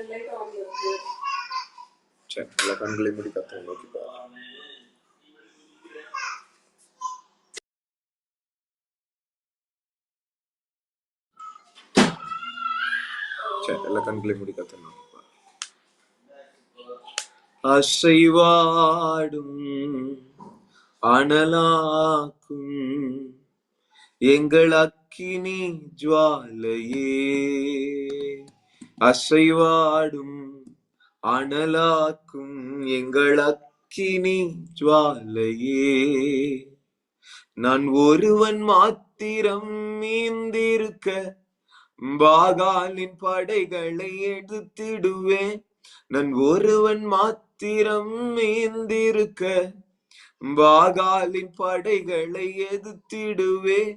சரி, நல்ல கண்களை மூடி கர்த்தரை நோக்கி பாருங்க. சரி, நல்ல கண்களை மூடி கர்த்தரை நோக்கி பாருங்க. அசைவாடும் அனலாக்கும் எங்கள் அக்கினி ஜுவாலையே, அசைவாடும் அனலாக்கும் எங்கள் அக்கினி ஜுவாலையே, நான் ஒருவன் மாத்திரம் மீந்திருக்க பாகாலின் படைகளை எதிர்த்திடுவேன். நான் ஒருவன் மாத்திரம் மீந்திருக்க பாகாலின் படைகளை எதிர்த்திடுவேன்.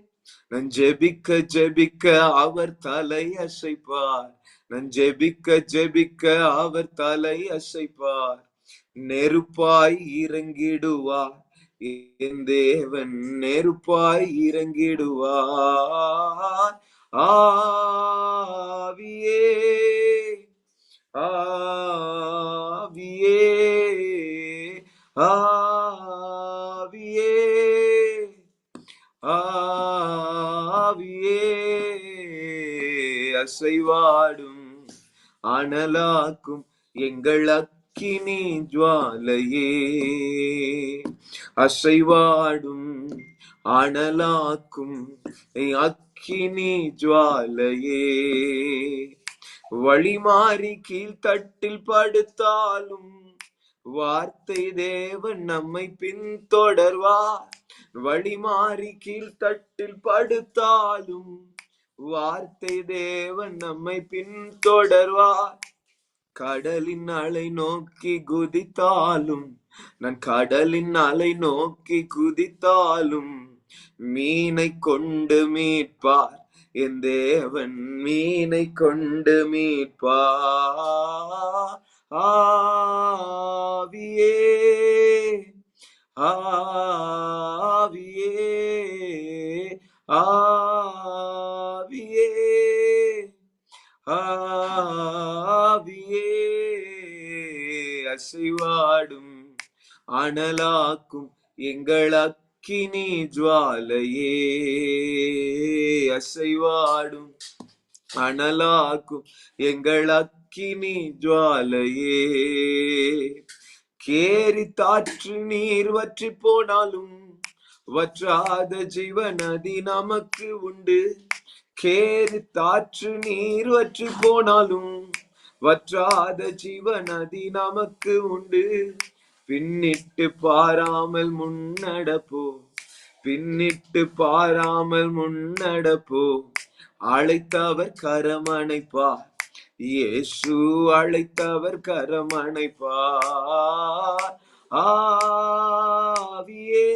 நான் ஜெபிக்க ஜெபிக்க அவர் தலை அசைப்பார், நான் ஜெபிக்க ஜெபிக்க அவர் தலை அசைப்பார். நெருப்பாய் இறங்கிடுவார் என் தேவன், நெருப்பாய் இறங்கிடுவார். ஆவியே ஆவியே ஆவியே ஆவியே, அசைவாடும் அனலாக்கும் எங்கள் அக்கினி ஜுவாலையே, அசைவாடும் அனலாக்கும் அக்கினி ஜுவாலையே, வழிமாறி கீழ்த்தட்டில் படுத்தாலும் வார்த்தை தேவன் நம்மை பின்தொடர்வார். வழிமாறி கீழ்த்தட்டில் படுத்தாலும் வார்த்தை தேவன் நம்மை பின்தொடர்வார். கடலின் அலை நோக்கி குதித்தாலும், நான் கடலின் அலை நோக்கி குதித்தாலும் மீனை கொண்டு மீட்பார் என் தேவன், மீனை கொண்டு மீட்பார். ஆவியே ஆவியே ஆவியே ஆவியே, அசைவாடும் அனலாக்கும் எங்கள் அக்கினி ஜுவாலையே, அசைவாடும் அனலாக்கும் எங்கள் அக்கினி ஜுவாலையே, கேரி தாற்று நீர் வற்றி போனாலும் வற்றாத ஜீவநதி நமக்கு உண்டு. கேரி தாற்று நீர் வற்றி போனாலும் வற்றாத ஜீவநதி நமக்கு உண்டு. பின்னிட்டு பாராமல் முன்னடப்போ, பின்னிட்டு பாராமல் முன்னடப்போ, அழைத்தவர் கரமணைப்பார், இயேசு அழைத்தவர் கரமணைப்பார். ஆவியே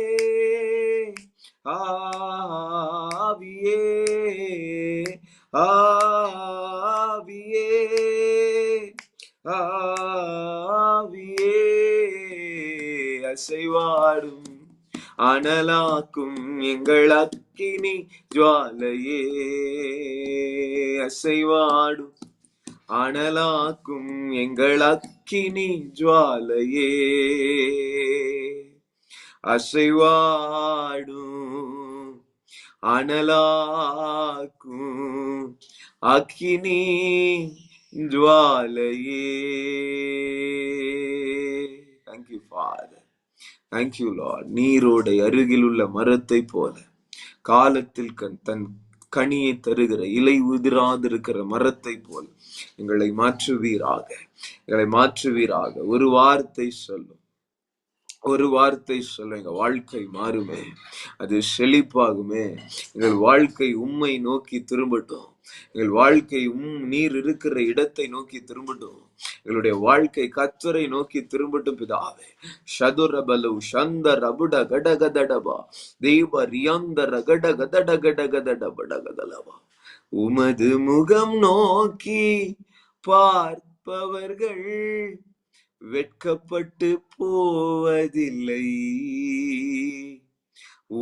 ஆவியே ஆவியே ஆவியே, அசைவாடும் அனலாக்கும் எங்கள் அக்கினி ஜுவாலையே, அசைவாடும் அனலாக்கும் எங்கள் அக்கினி ஜுவாலையே, அசைவாடும் அனலாக்கும் அக்கினி ஜுவாலையே. Thank you, Father. Thank you, Lord. நீரோடை அருகில் உள்ள மரத்தை போல, காலத்தில் தன் கனியை தருகிற இலை உதிராதிருக்கிற மரத்தை போல எங்களை மாற்றுவீராக, எங்களை மாற்றுவீராக. ஒரு வார்த்தை சொல்லும், ஒரு வார்த்தை சொல்ல எங்க வாழ்க்கை மாறுமே, அது செழிப்பாகுமே. எங்கள் வாழ்க்கை உம்மை நோக்கி திரும்பட்டும், எங்கள் வாழ்க்கை நீர் இருக்கிற இடத்தை நோக்கி திரும்பட்டும், எங்களுடைய வாழ்க்கை கர்த்தரை நோக்கி திரும்பட்டும் பிதாவே. ஷதுரபலு சந்தர் அபுட கடகதடபா தெய்வ ரியந்தர கடகதட கடகதடபடகதலவா, உமது முகம் நோக்கி பார்ப்பவர்கள் வெட்கப்பட்டு போவதில்லை,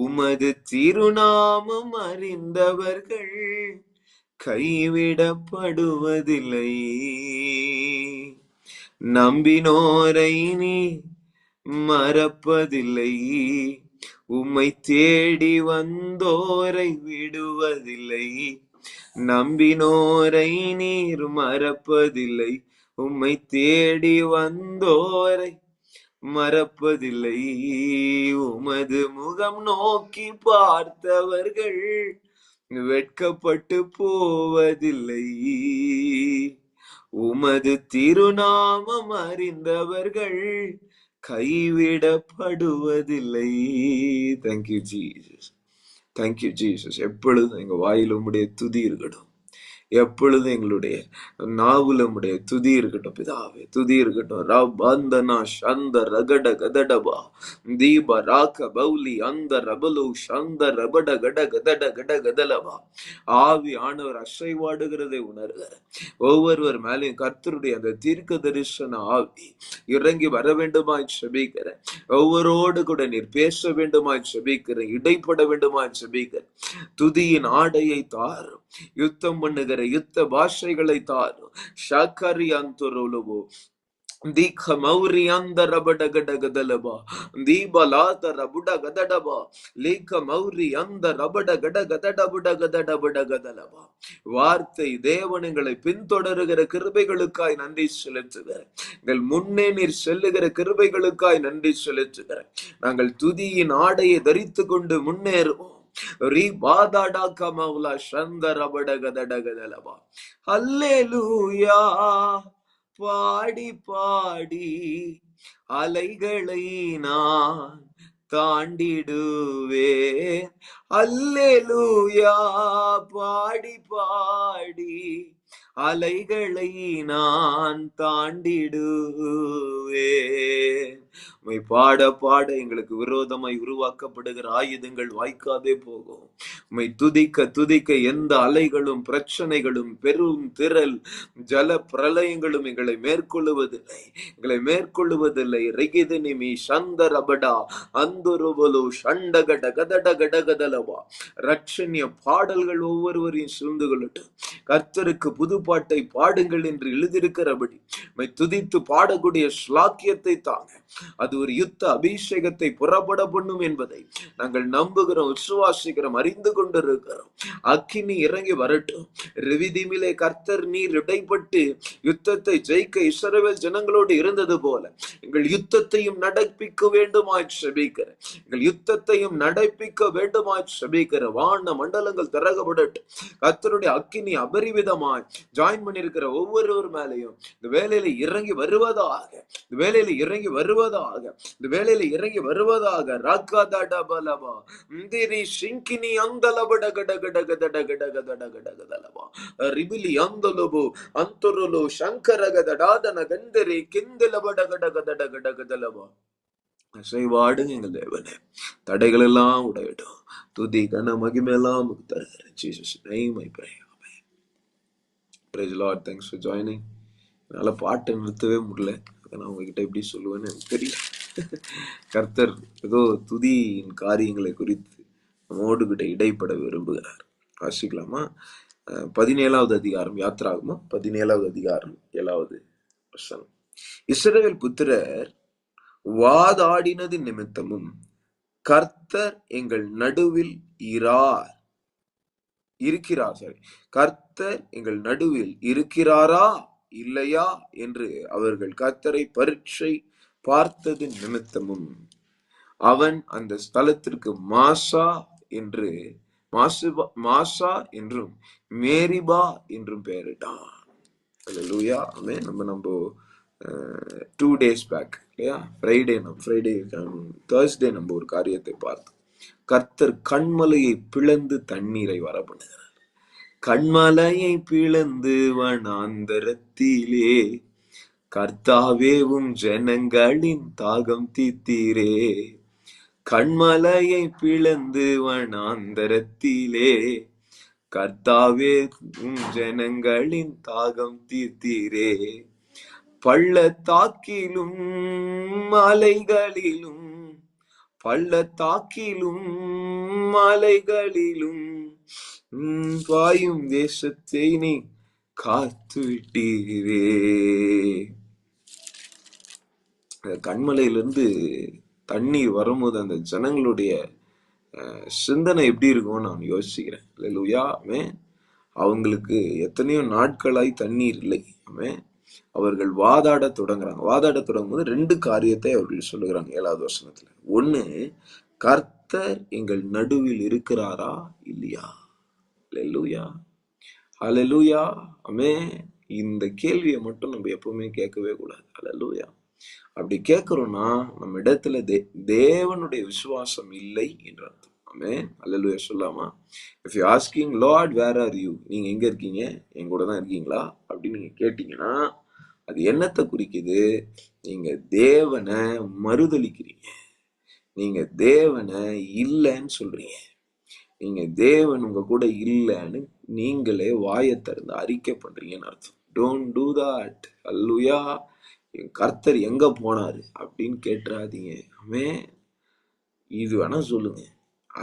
உமது திருநாமம் அறிந்தவர்கள் கைவிடப்படுவதில்லை. நம்பினோரை நீ மறப்பதில்லை. உம்மை தேடி வந்தோரை விடுவதில்லை. நம்பினோரை நீர் மறப்பதில்லை. உம்மை தேடி வந்தோரை மறப்பதில்லை. உமது முகம் நோக்கி பார்த்தவர்கள் வெட்கப்பட்டு போவதில்லை. உமது திருநாமம் அறிந்தவர்கள் கைவிடப்படுவதில்லை. Thank you Jesus, thank you Jesus. எப்பொழுதும் எங்க வாயில உம்முடைய துதி இருக்கட்டும். எப்பொழுதும் எங்களுடைய நாவுல உம்முடைய துதி இருக்கட்டும் பிதாவே, துதி இருக்கட்டும். ரபந்தனா சந்த ரகட கதடபா தீப ராக பௌலி அந்த ரபலு சந்த ரபட கட கதட கட கதலபா. ஆவி ஆனவர் அசைவாடுகிறதை உணர்கிற ஒவ்வொருவர் மேலேயும் கர்த்தருடைய அந்த தீர்க்க தரிசன ஆவி இறங்கி வர வேண்டுமாய் செபிக்கிறேன். ஒவ்வொருவோடு கூட நீர் பேச வேண்டுமாய் செபிக்கிறேன். இடைப்பட வேண்டுமாய் செபிக்கிறேன். துதியின் ஆடையை தாரும். யுத்தம் பண்ணுகிற யுத்த பாஷைகளை தாரும். ஷாக்கரி அந்தொருளுவோ தீக மௌரி அந்த ரபட கட கதலபா தீபலாத ரபுட கதடபா லீக மௌரி அந்த ரபட கட கதடபுட கதடபுட கதலபா. வார்த்தை தேவனங்களை பின்தொடருகிற கிருபைகளுக்காய் நன்றி செலுத்துகிறேன். எங்கள் முன்னே நீர் செல்லுகிற கிருபைகளுக்காய் நன்றி செலுத்துகிறேன். நாங்கள் துதியின் ஆடையை தரித்து கொண்டு முன்னேறுவோம். அல்லேலூயா பாடி பாடி அலைகளை நான் தாண்டிடுவேன். அல்லேலூயா பாடி பாடி அலைகளை நான் தாண்டிடுவேன். பாட பாட எங்களுக்கு விரோதமாய் உருவாக்கப்படுகிற ஆயுதங்கள் வாய்க்காதே போகும். உம்மை துதிக்க துதிக்க எந்த அலைகளும் பிரச்சனைகளும் பெரும் திரள் ஜல பிரளயங்களும் எங்களை மேற்கொள்ளுவதில்லை, எங்களை மேற்கொள்ளுவதில்லை. ரெகிதினிமி சந்தரபடா அந்துருவலு சண்டகட கதட கடகதலவா. ரட்சணிய பாடல்கள் ஒவ்வொருவரையும் சூழ்ந்து கொள்ளட்டும். கர்த்தருக்கு புது பாட்டை பாடுங்கள் என்று எழுதியிருக்கிறபடி உம்மை துதித்து பாடக்கூடிய ஸ்லாக்கியத்தை தாங்க. அது ஒரு யுத்த அபிஷேகத்தை புறப்பட பண்ணும் என்பதை நாங்கள் நம்புகிறோம், விசுவாசிக்கிறோம், அறிந்து கொண்டிருக்கிறோம். அக்கினி இறங்கி வரட்டும். ரெவிதிமிலே கர்த்தர் நீர் இடைப்பட்டு யுத்தத்தை ஜெயிக்க இஸ்ரவேல் ஜனங்களோடு இருந்தது போல எங்கள் யுத்தத்தையும் நடப்பிக்க வேண்டுமாய் செபிக்கிறேன். எங்கள் யுத்தத்தையும் நடப்பிக்க வேண்டுமாய் செபிக்கிறேன். வான மண்டலங்கள் திறக்கப்படட்டும். கர்த்தருடைய அக்கினி அபரிவிதமாய் ஜாயின் பண்ணிருக்கிற ஒவ்வொருவர் மேலையும் இந்த வேலையில இறங்கி வருவதாக, இந்த வேலையில இறங்கி வருவதாக, இந்த வேலையில இறங்கி வருவதாக. ராக்காதடபலபா இந்திரி சிங்கினி அந்தலபட கட கட கட கட கட கட கதலபா ரிபிலி அந்தலபு அந்தருலு சங்கரகதடாதன கந்தரி கிந்தலபட கட கட கட கதலபா. அசைவாடுங்க எங்கள் தேவனே. தடைகள் எல்லாம் உடையட்டும். துதி கன மகிமையெல்லாம் தருகிறேன். Jesus name I pray. Praise the Lord. Thanks for joining. என்னால பாட்டை நிறுத்தவே முடியல. அதை நான் உங்ககிட்ட எப்படி சொல்லுவேன்னு எனக்கு தெரியல. கர்த்தர் ஏதோ துதியின் காரியங்களை குறித்து நம்மோடு கிட்ட இடைப்பட விரும்புகிறார். வாசிக்கலாமா? 17வது அதிகாரம், யாத்ராகமா 17வது அதிகாரம் 7வது வசனம். இஸ்ரவேல் புத்திரர் வாதாடினது நிமித்தமும் கர்த்தர் எங்கள் நடுவில் இருக்கிறார். கர்த்தர் எங்கள் நடுவில் இருக்கிறாரா இல்லையா என்று அவர்கள் கர்த்தரை பரீட்சை பார்த்தது நிமித்தமும் அவன் அந்த ஸ்தலத்திற்கு மாசா என்றும் மேரிபா என்றும் பெயரிட்டான். அல்லேலூயா, ஆமென். நம்ம 2 days பேக் இல்லையா, ஃப்ரைடே தேர்ஸ்டே நம்ம ஒரு காரியத்தை பார்த்தோம். கர்த்தர் கண்மலையை பிளந்து தண்ணீரை வர பண்ணுகிறார். கண்மலையை பிளந்து வனாந்தரத்திலே கர்த்தாவேவும் ஜனங்களின் தாகம் தீத்தீரே. கண்மலையை பிளந்து வனாந்தரத்திலே கர்த்தாவேவும் ஜனங்களின் தாகம் தீர்த்தீரே. பள்ளத்தாக்கிலும் மலைகளிலும் பாயும் தேசத்தை நீ காத்து விட்டீரே. கண்மலையிலிருந்து தண்ணீர் வரும்போது அந்த ஜனங்களுடைய சிந்தனை எப்படி இருக்கும்னு நான் யோசிக்கிறேன். அல்லேலூயா. ஆமென். அவங்களுக்கு எத்தனையோ நாட்களாய் தண்ணீர் இல்லை. ஆமென். அவர்கள் வாதாட தொடங்குறாங்க. வாதாட தொடங்கும் போது 2 காரியத்தை அவர்கள் சொல்லுகிறாங்க 7வது வசனத்துல. ஒண்ணு, கர்த்தர் எங்கள் நடுவில் இருக்கிறாரா இல்லையா? அல்லேலூயா, அல்லேலூயா. ஆமென். இந்த கேள்வியை மட்டும் நம்ம எப்பவுமே கேட்கவே கூடாது. அல்லேலூயா. அப்படி கேட்கிறோம்னா நம்ம இடத்துல தேவனுடைய விசுவாசம் இல்லை என்ற அர்த்தம். ஆமென். அல்லேலூயா சொல்லாமா? If you asking lord where are you, நீங்க எங்க இருக்கீங்க, என் கூட தான் இருக்கீங்களா அப்படின்னு நீங்க கேட்டீங்கன்னா அது என்னத்தை குறிக்குது? நீங்க தேவனை மறுதலிக்கிறீங்க, நீங்க தேவனை இல்லைன்னு சொல்றீங்க, நீங்க தேவன் உங்க கூட இல்லைன்னு நீங்களே வாயை திறந்து அறிக்கை பண்றீங்கன்னு அர்த்தம். Don't do that. அல்லேலூயா. கர்த்தர் எங்க போனாரு அப்படின்னு கேட்டுறாதீங்க. ஆமென். இது வேணா சொல்லுங்க,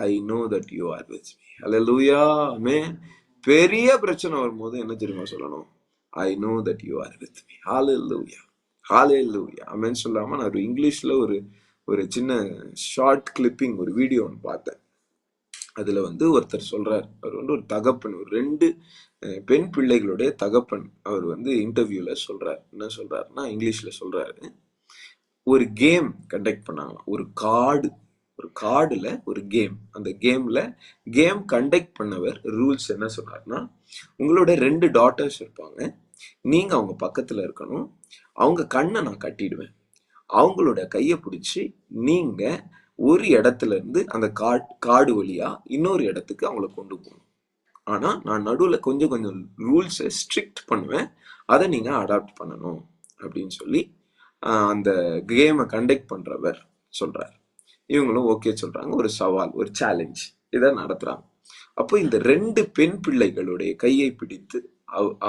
I know that you are with me. அல்லேலூயா. ஆமென். பெரிய பிரச்சனை வரும்போது என்ன தெரியுமா சொல்லணும்? I know that you are with me. ஹalleluya, ஹalleluya. ஆமென் சொல்லாம நான் ஒரு இங்கிலீஷ்ல ஒரு சின்ன ஷார்ட் கிளிப்பிங் ஒரு வீடியோ ஒன்று பார்த்தேன். அதுல ஒருத்தர் சொல்றார், அவர் ஒரு தகப்பன், ஒரு 2 பெண் பிள்ளைகளுடைய தகப்பன். அவர் இன்டர்வியூல சொல்றார், என்ன சொல்றாருன்னா இங்கிலீஷ்ல சொல்றாரு, ஒரு கேம் கண்டக்ட் பண்ணாங்க. ஒரு கார்டுல ஒரு கேம். அந்த கேம் கண்டக்ட் பண்ணவர் ரூல்ஸ் என்ன சொன்னார்னா, உங்களோட 2 டாட்டர்ஸ் இருப்பாங்க, நீங்க அவங்க பக்கத்துல இருக்கணும், அவங்க கண்ணை நான் கட்டிடுவேன், அவங்களோட கையை பிடிச்சி நீங்க ஒரு இடத்துல இருந்து அந்த காடு வழியா இன்னொரு இடத்துக்கு அவங்கள கொண்டு போகணும். ஆனா நான் நடுவில் கொஞ்சம் கொஞ்சம் ரூல்ஸை ஸ்ட்ரிக்ட் பண்ணுவேன், அதை நீங்க அடாப்ட் பண்ணணும் அப்படின்னு சொல்லி அந்த கேமை கண்டக்ட் பண்றவர் சொல்றார். இவங்களும் ஓகே சொல்றாங்க. ஒரு சவால், ஒரு சேலஞ்ச் இதை நடத்துறாங்க. அப்போ இந்த 2 பெண் பிள்ளைகளுடைய கையை பிடித்து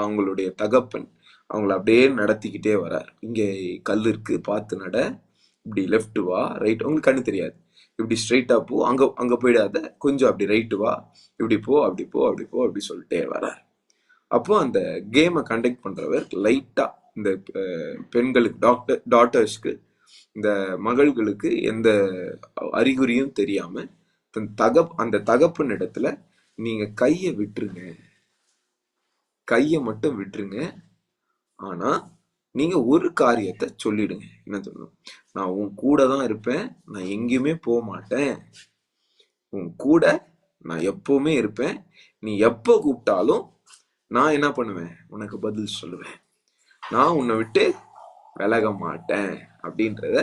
அவங்களுடைய தகப்பன் அவங்கள அப்படியே நடத்திக்கிட்டே வரார். இங்கே கல் இருக்கு, பார்த்து நட, இப்படி லெஃப்ட் வா, ரைட், உங்களுக்கு கண்ணு தெரியாது, இப்படி ஸ்ட்ரைட்டா போ, அங்க போயிடாத, கொஞ்சம் அப்படி ரைட்டு வா, இப்படி போ, அப்படி போ, அப்படி போ, அப்படி சொல்லிட்டே வரார். அப்போ அந்த கேமை கண்டக்ட் பண்றவர் லைட்டா இந்த பெண்களுக்கு, டாட்டர்ஸ்க்கு, இந்த மகள்களுக்கு எந்த அறிகுறியும் தெரியாம அந்த தகப்பன் இடத்துல நீங்க கையை விட்டுருங்க, கையை மட்டும் விட்டுருங்க, ஆனா நீங்க ஒரு காரியத்தை சொல்லிடுங்க. என்ன சொல்லணும்? நான் உன் கூட தான் இருப்பேன், நான் எங்கேயுமே போக மாட்டேன், உன் கூட நான் எப்பவுமே இருப்பேன், நீ எப்ப கூப்பிட்டாலும் நான் என்ன பண்ணுவேன், உனக்கு பதில் சொல்லுவேன், நான் உன்னை விட்டு விலக மாட்டேன் அப்படின்றத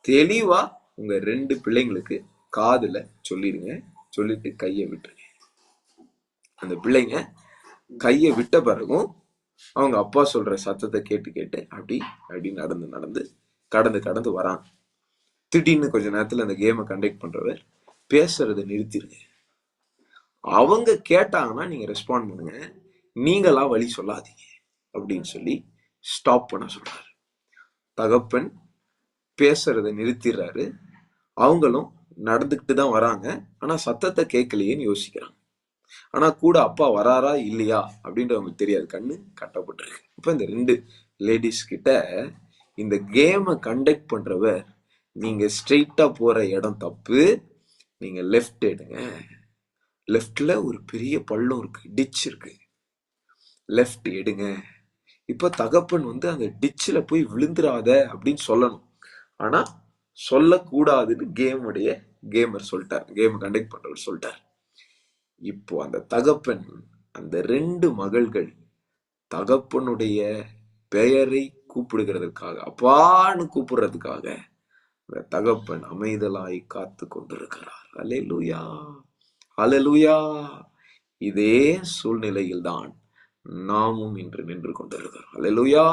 தெளிவா உங்க 2 பிள்ளைங்களுக்கு காதுல சொல்லிடுங்க. சொல்லிட்டு கையை விட்டுருங்க. அந்த பிள்ளைங்க கையை விட்ட பிறகும் அவங்க அப்பா சொல்ற சத்தத்தை கேட்டு கேட்டு அப்படி நடந்து கடந்து வராங்க. திடீர்னு கொஞ்ச நேரத்துல அந்த கேமை கண்டக்ட் பண்றவர் பேசுறதை நிறுத்திடுங்க, அவங்க கேட்டாங்கன்னா நீங்க ரெஸ்பாண்ட் பண்ணுங்க, நீங்களா வழி சொல்லாதீங்க அப்படின்னு சொல்லி ஸ்டாப் பண்ண சொல்றாரு. தகப்பன் பேசுறதை நிறுத்திடுறாரு. அவங்களும் நடந்துக்கிட்டு தான் வராங்க, ஆனா சத்தத்தை கேட்கலையேன்னு யோசிக்கிறாங்க. ஆனா கூட அப்பா வராரா இல்லையா அப்படின்றது அவங்களுக்கு தெரியாது, கண்ணு கட்டப்பட்டிருக்கு. இப்ப இந்த 2 லேடிஸ் கிட்ட இந்த கேமை கண்டக்ட் பண்றவர், நீங்க ஸ்ட்ரெயிட்டா போற இடம் தப்பு, நீங்க லெஃப்ட் எடுங்க, லெஃப்ட்ல ஒரு பெரிய பள்ளம் இருக்கு, டிச் இருக்கு, லெஃப்ட் எடுங்க. இப்ப தகப்பன் அந்த டிச்சில போய் விழுந்துராத அப்படின்னு சொல்லணும், ஆனா சொல்லக்கூடாதுன்னு கேமர் சொல்லிட்டார், கேம் கண்டக்ட் பண்றவர் சொல்லிட்டார். இப்போ அந்த தகப்பன் அந்த 2 மகள்கள் தகப்பனுடைய பெயரை கூப்பிடுகிறதுக்காக, அப்பான்னு கூப்பிடுறதுக்காக அந்த தகப்பன் அமைதலாய் காத்து கொண்டிருக்கிறார். அல்லேலூயா, அல்லேலூயா. இதே சூழ்நிலையில் தான் நாமும் இன்று நின்று கொண்டிருக்கிறோம். அல்லேலூயா.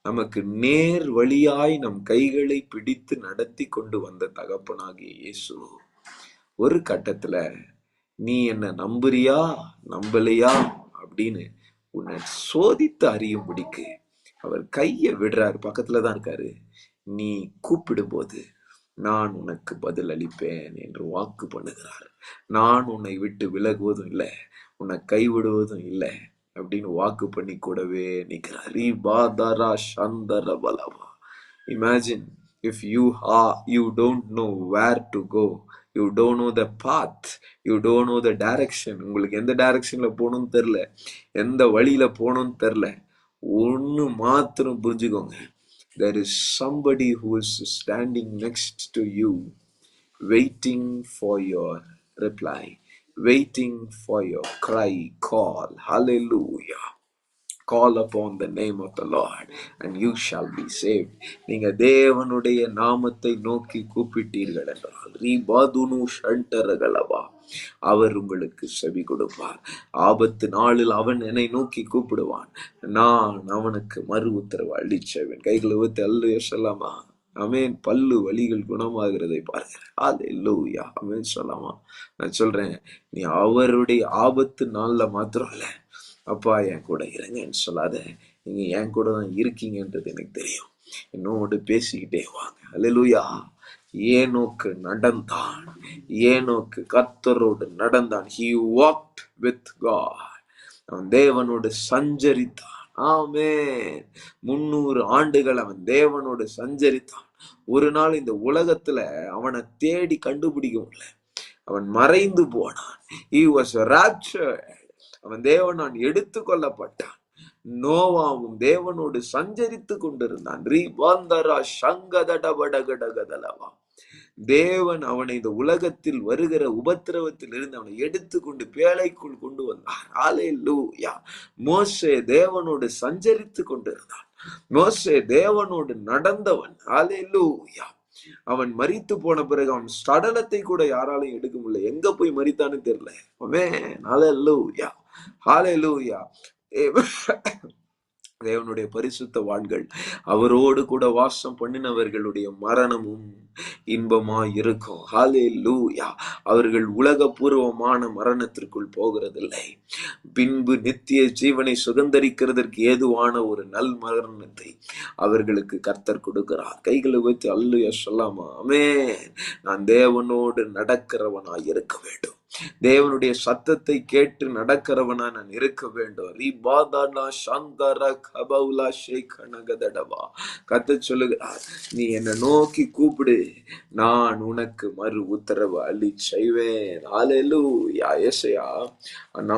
நமக்கு நேர் வழியாய் நம் கைகளை பிடித்து நடத்தி கொண்டு வந்த தகப்பனாகிய இயேசு ஒரு கட்டத்துல நீ என்ன நம்புறியா நம்பலையா அப்படின்னு உன்னை சோதித்து அறியும்படிக்கு அவர் கையை விடுறாரு. பக்கத்துலதான் இருக்காரு. நீ கூப்பிடும் போது நான் உனக்கு பதில் அளிப்பேன் என்று வாக்கு பண்ணுகிறார். நான் உன்னை விட்டு விலகுவதும் இல்லை, உன்னை கைவிடுவதும் இல்லை அப்படின்னு வாக்கு பண்ணி கூடவே நிற்கிறார். Imagine if you don't know where to go, you don't know the path, you don't know the direction. உங்களுக்கு எந்த டைரக்ஷன்ல போகணும்னு தெரியல, எந்த வழியில போகணும்னு தெரியல. ஒன்னு மாத்திரம் புரிஞ்சுக்கோங்க, there is somebody who is standing next to you, waiting for your reply, waiting for your cry, call. Hallelujah. Call upon the name of the Lord and you shall be saved. நீங்க தேவனுடைய நாமத்தை நோக்கி கூப்பிட்டீர்கள் என்றால் ரீபாதுனு ஷண்டரகலவா, அவர் உங்களுக்கு செவி கொடுப்பார். ஆபத்து நாளில் அவன் என்னை நோக்கி கூப்பிடுவான், நான் அவனுக்கு மறு உத்தரவு அளிச்சவன். கைகளை ஊத்தி அல்ல சொல்லாமா? அமேன். பல்லு வலிகள் குணமாகிறதை பாருங்க. அல்லேலூயா. அமேன் சொல்லாமா? நான் சொல்றேன், நீ அவருடைய ஆபத்து நாள்ல மாத்திரம் இல்ல, அப்பா என் கூட இருங்கன்னு சொல்லாத, நீங்க என் கூட தான் இருக்கீங்கன்றது எனக்கு தெரியும். என்னோடு பேசிக்கிட்டே வாங்க. அல்லேலூயா. ஏனோக்கு நடந்தான், ஏனோக்கு கர்த்தரோடு நடந்தான். He walked with God. அவன் தேவனோடு சஞ்சரித்தான். ஆமென். 300 ஆண்டுகள் அவன் தேவனோடு சஞ்சரித்தான். ஒரு நாள் இந்த உலகத்துல அவனை தேடி கண்டுபிடிக்க முடியல, அவன் மறைந்து போனான். He was raptured. அவன் தேவனால் எடுத்து கொள்ளப்பட்டான். நோவாவும் தேவனோடு சஞ்சரித்து கொண்டிருந்தான். தேவன் அவனை இந்த உலகத்தில் வருகிற உபத்திரவத்தில் இருந்து அவனை எடுத்துக்கொண்டு பேழைக்குள் கொண்டு வந்தார். அல்லேலூயா. மோசே தேவனோடு சஞ்சரித்து கொண்டிருந்தான். மோசே தேவனோடு நடந்தவன். அல்லேலூயா. அவன் மரித்து போன பிறகு அவன் சடலத்தை கூட யாராலையும் எடுக்க முடியல, எங்க போய் மரித்தான்னு தெரியல. ஆமென். ஹல்லேலூயா. ஹல்லேலூயா. தேவனுடைய பரிசுத்த வான்கள், அவரோடு கூட வாசம் பண்ணினவர்களுடைய மரணமும் இன்பமாய் இருக்கும். ஹல்லேலூயா. அவர்கள் உலகபூர்வமான மரணத்திற்குள் போகிறதில்லை, பின்பு நித்திய ஜீவனை சுதந்தரிக்கிறதற்கு ஏதுவான ஒரு நல் மரணத்தை அவர்களுக்கு கர்த்தர் கொடுக்கிறார். கைகளை வைத்து அல்லேலூயா சொல்லாமா? ஆமென். நான் தேவனோடு நடக்கிறவனாய் இருக்க வேண்டும், தேவனுடைய சத்தத்தை கேட்டு நடக்கிறவனா நான் இருக்க வேண்டும். கர்த்தர் சொல்லுகிறார், நீ என்னை நோக்கி கூப்பிடு, நான் உனக்கு மறு உத்தரவு அள்ளி செய்வேன். அல்லேலூயா. ஏசாயா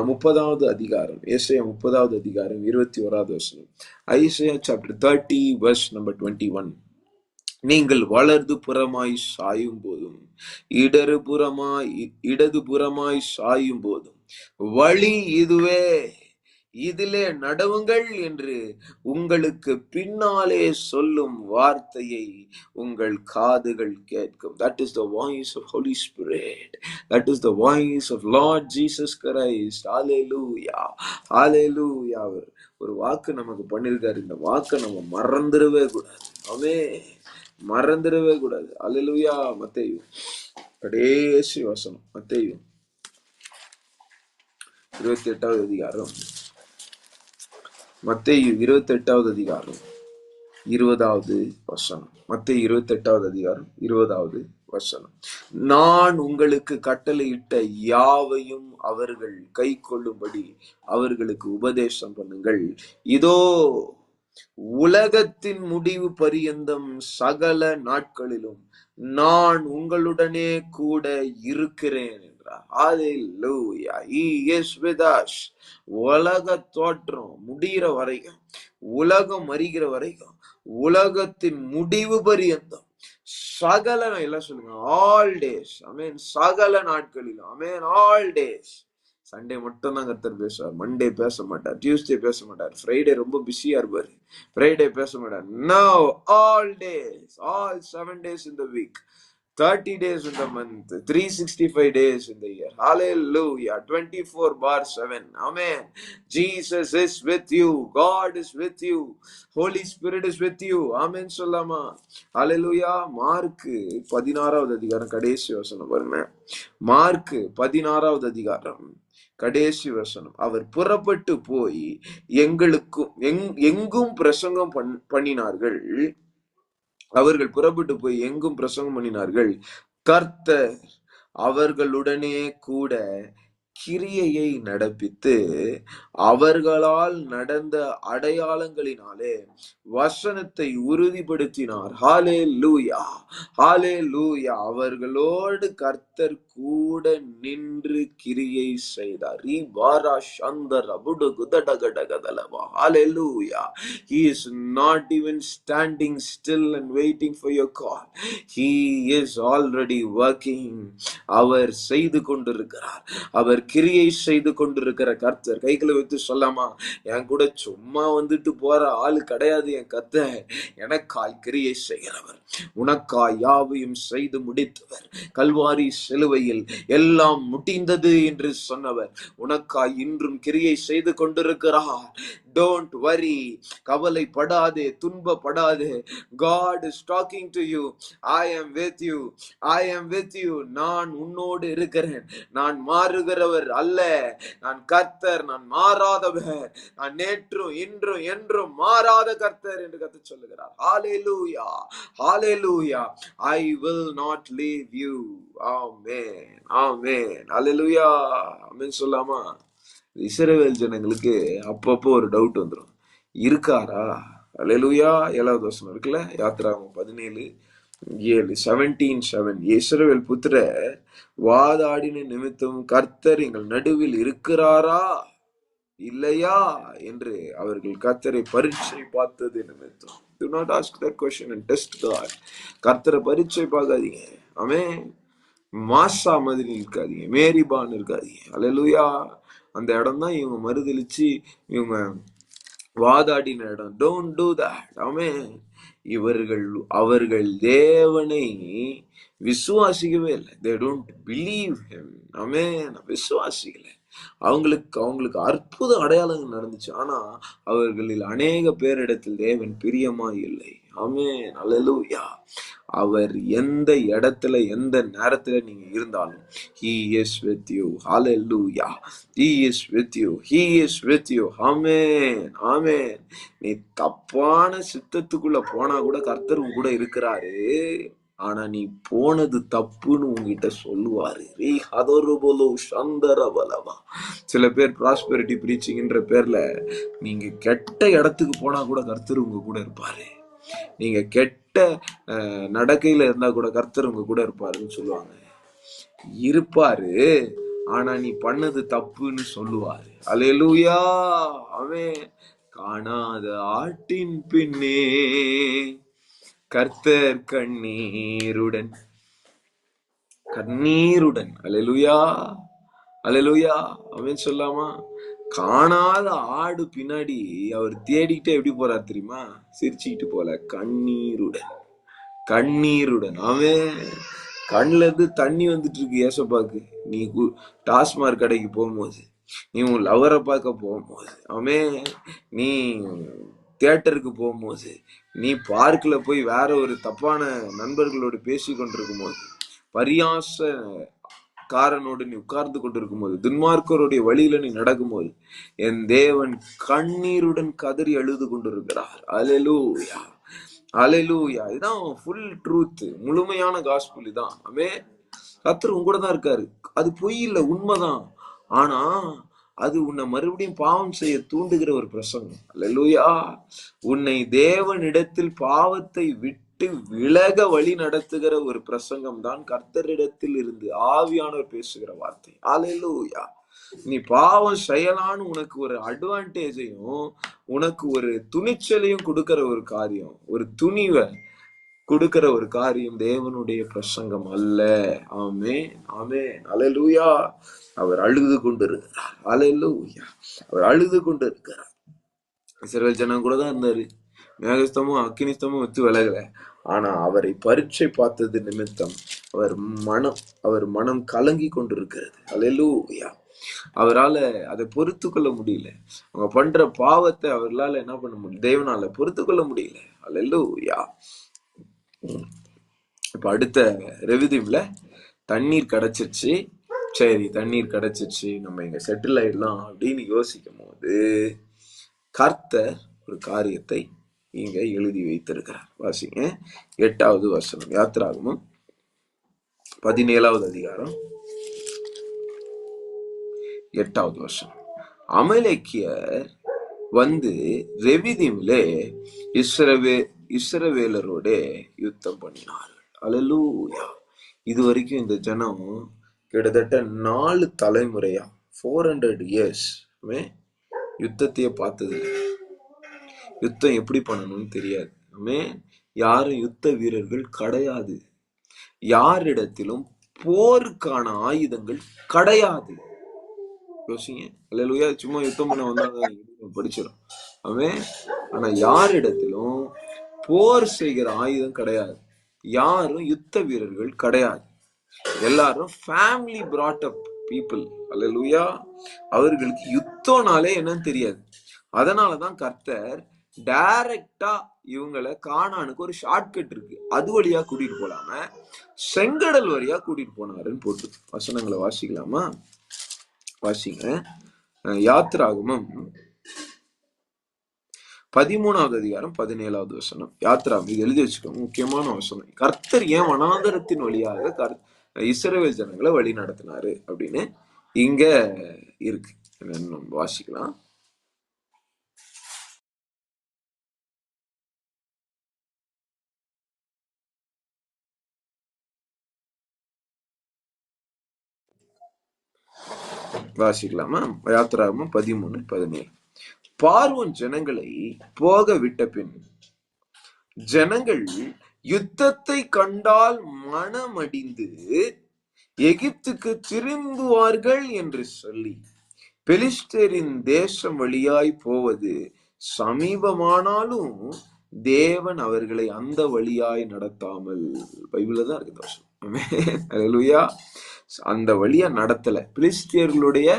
30வது அதிகாரம், ஏசாயா 30வது அதிகாரம் 21வது வசனம். Isaiah chapter 30 verse number 21. நீங்கள் வலது புறமாய் சாயும் போதும் இடது புறமாய் சாயும் போதும் வழி இதுவே, இதிலே நடவுங்கள் என்று உங்களுக்கு பின்னாலே சொல்லும் வார்த்தையை உங்கள் காதுகள் கேட்கும். That is the voice of Holy Spirit. That is the voice of Lord Jesus Christ. Hallelujah. Hallelujah. ஒரு வாக்கு நமக்கு பண்ணிருக்காரு, இந்த வாக்கை நம்ம மறந்துடவே கூடாது. ஆமென். மறந்துடவே கூடாது. அல்லேலூயா. மத்தேயு கடைசி வசனம், மத்தேயு 28வது அதிகாரம், மத்தேயு 28வது அதிகாரம் 20வது வசனம். மத்தேயு 28வது அதிகாரம் 20வது வசனம். நான் உங்களுக்கு கட்டளையிட்ட யாவையும் அவர்கள் கை கொள்ளும்படி அவர்களுக்கு உபதேசம் பண்ணுங்கள். இதோ உலகத்தின் முடிவு பரியந்தம் சகல நாட்களிலும் நான் உங்களுடனே கூட இருக்கிறேன் என்றார். ஹல்லேலூயா. He is with us. உலக தோற்றம் முடிகிற வரைக்கும், உலகம் அறிகிற வரைக்கும், உலகத்தின் முடிவு பரியந்தம் சகல, எல்லாம் சொல்லுங்க, ஆல் டேஸ். ஆமென். சகல நாட்களிலும். ஆமென். All days. சண்டே மட்டும் தான் கர்த்தர் பேசுவார், மண்டே பேச மாட்டார், டியூஸ்டே பேச மாட்டார், ஃப்ரைடே ரொம்ப பிஸியா இருப்பாரு, ஃப்ரைடே பேச மாட்டார். No, all days, all 7 days in the week, 30 days in the month, 365 days in the year. Hallelujah. 24/7. Amen. Jesus is with you. God is with you. Holy Spirit is with you. Amen. சொல்லலாமா? Hallelujah. Mark 16வது அதிகாரம் கடைசி வசனம் பாருங்க. Mark 16வது அதிகாரம் கடைசி வசனம். அவர் புறப்பட்டு போய் எங்கும் பிரசங்கம் பண்ணினார்கள். அவர்கள் புறப்பட்டு போய் எங்கும் பிரசங்கம் பண்ணினார்கள். கர்த்தர் அவர்களுடனே கூட கிரியையை நடப்பித்து அவர்களால் நடந்த அடையாளங்களினாலே வசனத்தை உறுதிப்படுத்தினார். ஹalleluya, ஹalleluya. அவர்களோடு கர்த்தர் கூட நின்று கிரியை செய்தார். Hallelujah. He is not even standing still and waiting for your call. He is already working. அவர் செய்து கொண்டிருக்கிறார். அவர் கிரியை செய்து கொண்டிருக்கிற கர்த்தர். கைகளை வைத்து சொல்லாமா, என் கூட சும்மா வந்துட்டு போற ஆளு கிடையாது என் கர்த்தர். எனக்காய் கிரியை செய்கிறவர், உனக்காய் யாவையும் செய்து முடித்தவர், கல்வாரி சிலுவையில் எல்லாம் முடிந்தது என்று சொன்னவர் உனக்காய் இன்றும் கிரியை செய்து கொண்டிருக்கிறார். Don't worry, கவலைப்படாதே, துன்பப்படாதே. God is talking to you. I am with you. I am with you. நான் உன்னோடு இருக்கிறேன். நான் மாறுகிறவர் அல்ல. நான் கர்த்தர், நான் மாறாதவர். நான் நேற்றும் இன்றும் என்றும் மாறாத கர்த்தர் என்று கர்த்தர் சொல்லுகிறார். Hallelujah, hallelujah. I will not leave you. Amen, amen. Hallelujah, amen சொல்லாமா? இஸ்ரவேல் ஜனங்களுக்கு அப்பப்போ ஒரு டவுட் வந்துடும், இருக்காரா? அல்லேலூயா. 7வது வசனம் இருக்குல்ல, யாத்திராகமம் 17:7, 17:7. இஸ்ரவேல் புத்திர வாதாடின நிமித்தம் கர்த்தர் எங்கள் நடுவில் இருக்கிறாரா இல்லையா என்று அவர்கள் கர்த்தரை பரீட்சை பார்த்தது நிமித்தம். Do not ask that question and test God. கர்த்தரை பரீட்சை பார்க்காதீங்க. ஆமென். மாசா மாதிரி இருக்காதீங்க, மேரிபான் இருக்காதீங்க. அல்லேலூயா. அந்த இடம் தான் இவங்க மறுதலிச்சு இவங்க வாதாடின இடம். Don't do that. ஆமென். அவர்கள் தேவனை விசுவாசிக்கவே இல்லை. They don't believe him. ஆமென். விசுவாசிக்கல. அவங்களுக்கு அற்புத அடையாளங்கள் நடந்துச்சு. ஆனா அவர்களில் அநேக பேரிடத்தில் தேவன் பிரியமா இல்லை. ஆமென். அல்லேலூயா. அவர் எந்த இடத்துல எந்த நேரத்துல நீங்க இருந்தாலும் he is with you. Hallelujah. He is with you. He is with you. Amen, amen. நீ தப்பான சித்தத்துக்குள்ள போனா கூட கர்த்தர் உன் கூட இருக்கிறாரு. ஆனா நீ போனது தப்புன்னு உங்ககிட்ட சொல்லுவாரு. சில பேர் ப்ராஸ்பெரிட்டி பிரீச்சிங்ன்ற பேர்ல நீங்க கெட்ட இடத்துக்கு போனா கூட கர்த்தர் உங்க கூட இருப்பாரு. நீங்க கெட்ட நடக்கையில இருந்தா கூட கர்த்தர் உங்க கூட இருப்பாருன்னு சொல்லுவாங்க. இருப்பாரு, ஆனா நீ பண்ணது தப்புன்னு சொல்லுவாரு. அல்லேலூயா. ஆமென். காணாத ஆட்டின் பின்னே கர்த்தர் கண்ணீருடன். அல்லேலூயா, அல்லேலூயா. ஆமென் சொல்லாமா? காணாத ஆடு பின்னாடி அவர் தேடிக்கிட்டே எப்படி போறார் தெரியுமா? சிரிச்சுக்கிட்டு போல, கண்ணீருடன். ஆமென். கண்ணுல இருந்து தண்ணி வந்துட்டு இருக்கு ஏசப்பாக்கு. நீ டாஸ்மார்க் கடைக்கு போகும்போது, நீ உன் லவரை பார்க்க போகும்போது, ஆமென், நீ தியேட்டருக்கு போகும்போது, நீ பார்க்ல போய் வேற ஒரு தப்பான நண்பர்களோடு பேசி கொண்டிருக்கும் போது, பரியாச காரனோடு நீ உட்கார்ந்து கொண்டிருக்கும் போது, துன்மார்க்கருடைய வழியில நீ நடக்கும் போது, என் தேவன் கண்ணீருடன் கதறி அழுது கொண்டிருக்கிறார். அல்லேலூயா, அல்லேலூயா. இதான் ஃபுல் ட்ரூத், முழுமையான காஸ்பல் இதான். ஆமென். கர்த்தர் உங்க கூட தான் இருக்காரு. அது பொய் இல்ல, உண்மைதான். ஆனா அது உன்னை மறுபடியும் பாவம் செய்ய தூண்டுகிற ஒரு பிரசங்கம். அல்லேலூயா. உன்னை தேவனிடத்தில் பாவத்தை விட்டு விலக வழி நடத்துகிற ஒரு பிரசங்கம் தான் கர்த்தரிடத்தில் இருந்து ஆவியானவர் பேசுகிற வார்த்தை. அல்லேலூயா. நீ பாவம் செய்யலான்னு உனக்கு ஒரு அட்வான்டேஜையும் உனக்கு ஒரு துணிச்சலையும் கொடுக்கிற ஒரு காரியம், ஒரு துணிவை கொடுக்கிற ஒரு காரியம் தேவனுடைய பிரசங்கம் அல்ல. ஆமென், ஆமென். அல்லேலூயா. அவர் அழுது கொண்டிருக்கிறார். அல்லேலூயா. அவர் அழுது கொண்டிருக்கிறார். இஸ்ரவேல் ஜனம் கூட தான் இருந்தாரு. மேகஸ்தமும் அக்கினிஸ்தமும் வச்சு விலகல. ஆனா அவரை பரீட்சை பார்த்தது நிமித்தம் அவர் மனம் கலங்கி கொண்டிருக்கிறது. அல்லேலூயா. அவரால அதை பொறுத்து கொள்ள முடியல. அவங்க பண்ற பாவத்தை அவர்களால என்ன பண்ண முடியல, தேவனால பொறுத்து கொள்ள முடியல. அல்லேலூயா. இப்ப அடுத்த ரெவிதிவ்ல தண்ணீர் கிடைச்சிருச்சு. சரி, தண்ணீர் கிடைச்சிருச்சு, நம்ம இங்க செட்டில் ஆயிடலாம் அப்படின்னு யோசிக்கும் போது கர்த்தர் ஒரு காரியத்தை இங்க எழுதி வைத்திருக்கிறார். வாசிங்க 8வது வசனம். யாத்திராகமம் 17வது அதிகாரம் 8வது வசனம். அமலேக்கியர் வந்து ரெவிதீமிலே இஸ்ரவேலரோட யுத்தம் பண்ணினார்கள். அல்லேலூயா. இது வரைக்கும் இந்த ஜனம் கிட்டத்தட்ட 4 தலைமுறையா 400 years யுத்தத்தையே பார்த்தது. யுத்தம் எப்படி பண்ணணும்னு தெரியாது. யாரும் யுத்த வீரர்கள் கிடையாது. யாரிடத்திலும் போருக்கான ஆயுதங்கள் கிடையாது. யோசிங்க. அல்லேலூயா. சும்மா யுத்தம் பண்ண வந்தாங்க படிச்சிடும். ஆனா யாரிடத்திலும் போர் செய்கிற ஆயுதம் கிடையாது. யாரும் யுத்த வீரர்கள் கிடையாது. எல்லாரும் ஃபேமிலி brought up people. அல்லேலூயா. அவர்களுக்கு யுத்தம்னாலே என்னன்னு தெரியாது. அதனாலதான் கர்த்தர் டைரக்டா இவங்களை கானானுக்கு ஒரு ஷார்ட்கட் இருக்கு, அது வழியா கூட்டிட்டு போலாம செங்கடல் வழியா கூட்டிட்டு போனாருன்னு போட்டு வசனங்களை வாசிக்கலாமா? வாசிங்க. யாத்திராகமம் 13வது அதிகாரம் 17வது வசனம். யாத்திராகமம் இது எழுதி வச்சுக்கோங்க, முக்கியமான வசனம். கர்த்தர் ஏன் வனாந்தரத்தின் வழியாக இஸ்ரவேல் ஜனங்களை வழி நடத்தினாரு அப்படின்னு இங்க இருக்கு. வாசிக்கலாம். வாசிக்கலாமா? யாத்திராகமம் 13:17. பார்வோன் ஜனங்களை போக விட்ட பின் ஜனங்கள் யுத்தத்தை கண்டால் மனமடிந்து எகிப்துக்கு திரும்புவார்கள் என்று சொல்லி பெலிஸ்தரின் தேசம் வழியாய் போவது சமீபமானாலும் தேவன் அவர்களை அந்த வழியாய் நடத்தாமல், பைபிள்ல தான் இருக்கு தோஷம். அல்லேலூயா. அந்த வழியா நடத்தல, பிலிஸ்தியர்களுடைய